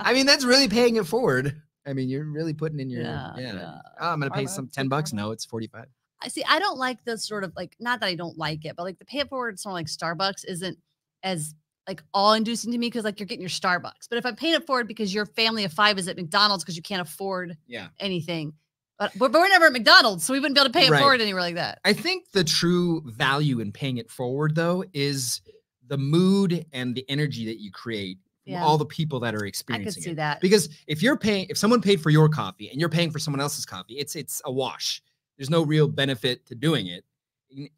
[SPEAKER 3] I mean, that's really paying it forward. I mean, you're really putting in your, Oh, I'm going to pay some $10. No, it's 45.
[SPEAKER 2] I see. I don't like the sort of like, not that I don't like it, but like the pay it forward, somewhere like Starbucks isn't as like all inducing to me because like you're getting your Starbucks. But if I'm paying it forward because your family of 5 is at McDonald's because you can't afford anything, but we're never at McDonald's, so we wouldn't be able to pay it forward anywhere like that.
[SPEAKER 3] I think the true value in paying it forward though is the mood and the energy that you create from all the people that are experiencing it.
[SPEAKER 2] I could see that.
[SPEAKER 3] Because if someone paid for your coffee and you're paying for someone else's coffee, it's a wash. There's no real benefit to doing it,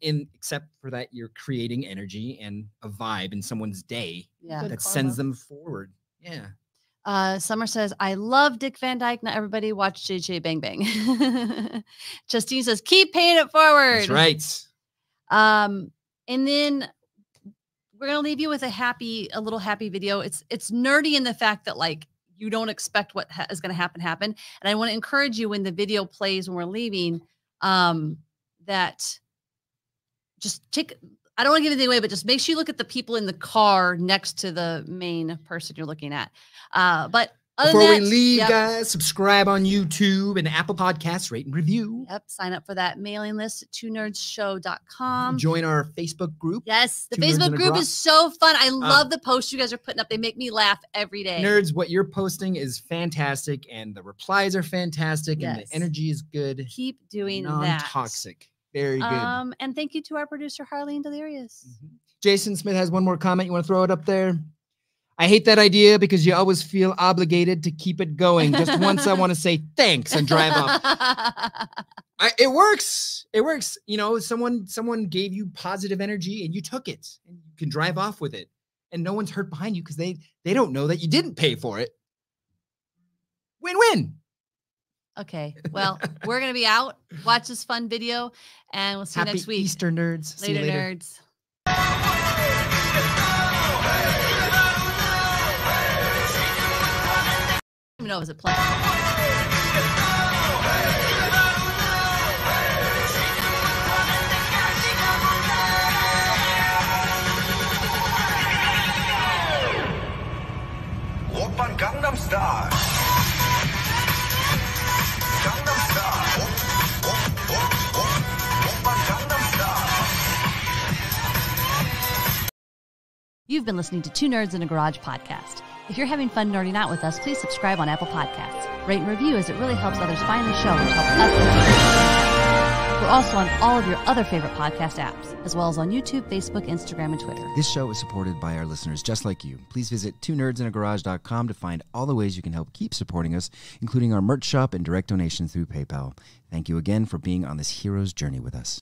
[SPEAKER 3] except for that you're creating energy and a vibe in someone's day that sends them forward. Yeah.
[SPEAKER 2] Summer says, I love Dick Van Dyke. Not everybody watch JJ Bang Bang. Justine says, keep paying it forward.
[SPEAKER 3] That's right.
[SPEAKER 2] And then we're going to leave you with a little happy video. It's nerdy in the fact that like you don't expect what is going to happen. And I want to encourage you when the video plays, when we're leaving, that just I don't want to give anything away, but just make sure you look at the people in the car next to the main person you're looking at. But
[SPEAKER 3] before we leave, guys, subscribe on YouTube and Apple Podcasts, rate and review.
[SPEAKER 2] Yep. Sign up for that mailing list at twonerdshow.com.
[SPEAKER 3] Join our Facebook group.
[SPEAKER 2] Yes. The Facebook group is so fun. I love the posts you guys are putting up. They make me laugh every day.
[SPEAKER 3] Nerds, what you're posting is fantastic, and the replies are fantastic, and the energy is good.
[SPEAKER 2] Keep doing that.
[SPEAKER 3] Non-toxic. Very good.
[SPEAKER 2] And thank you to our producer, Harleen Delirious.
[SPEAKER 3] Jason Smith has one more comment. You want to throw it up there? I hate that idea because you always feel obligated to keep it going. Just once I want to say thanks and drive off. It works. It works. You know, someone gave you positive energy and you took it and you can drive off with it. And no one's hurt behind you because they don't know that you didn't pay for it. Win-win.
[SPEAKER 2] Okay. Well, we're going to be out. Watch this fun video and we'll see you next week.
[SPEAKER 3] Happy Easter, nerds.
[SPEAKER 2] Later, nerds. I don't even know, is it playing?
[SPEAKER 5] Oppan Gangnam Style. Gangnam Style. Oppan Gangnam Style.
[SPEAKER 2] You've been listening to Two Nerds in a Garage podcast. If you're having fun nerding out with us, please subscribe on Apple Podcasts. Rate and review as it really helps others find the show, which helps us. We're also on all of your other favorite podcast apps, as well as on YouTube, Facebook, Instagram, and Twitter.
[SPEAKER 3] This show is supported by our listeners just like you. Please visit twonerdsinAgarage.com to find all the ways you can help keep supporting us, including our merch shop and direct donations through PayPal. Thank you again for being on this hero's journey with us.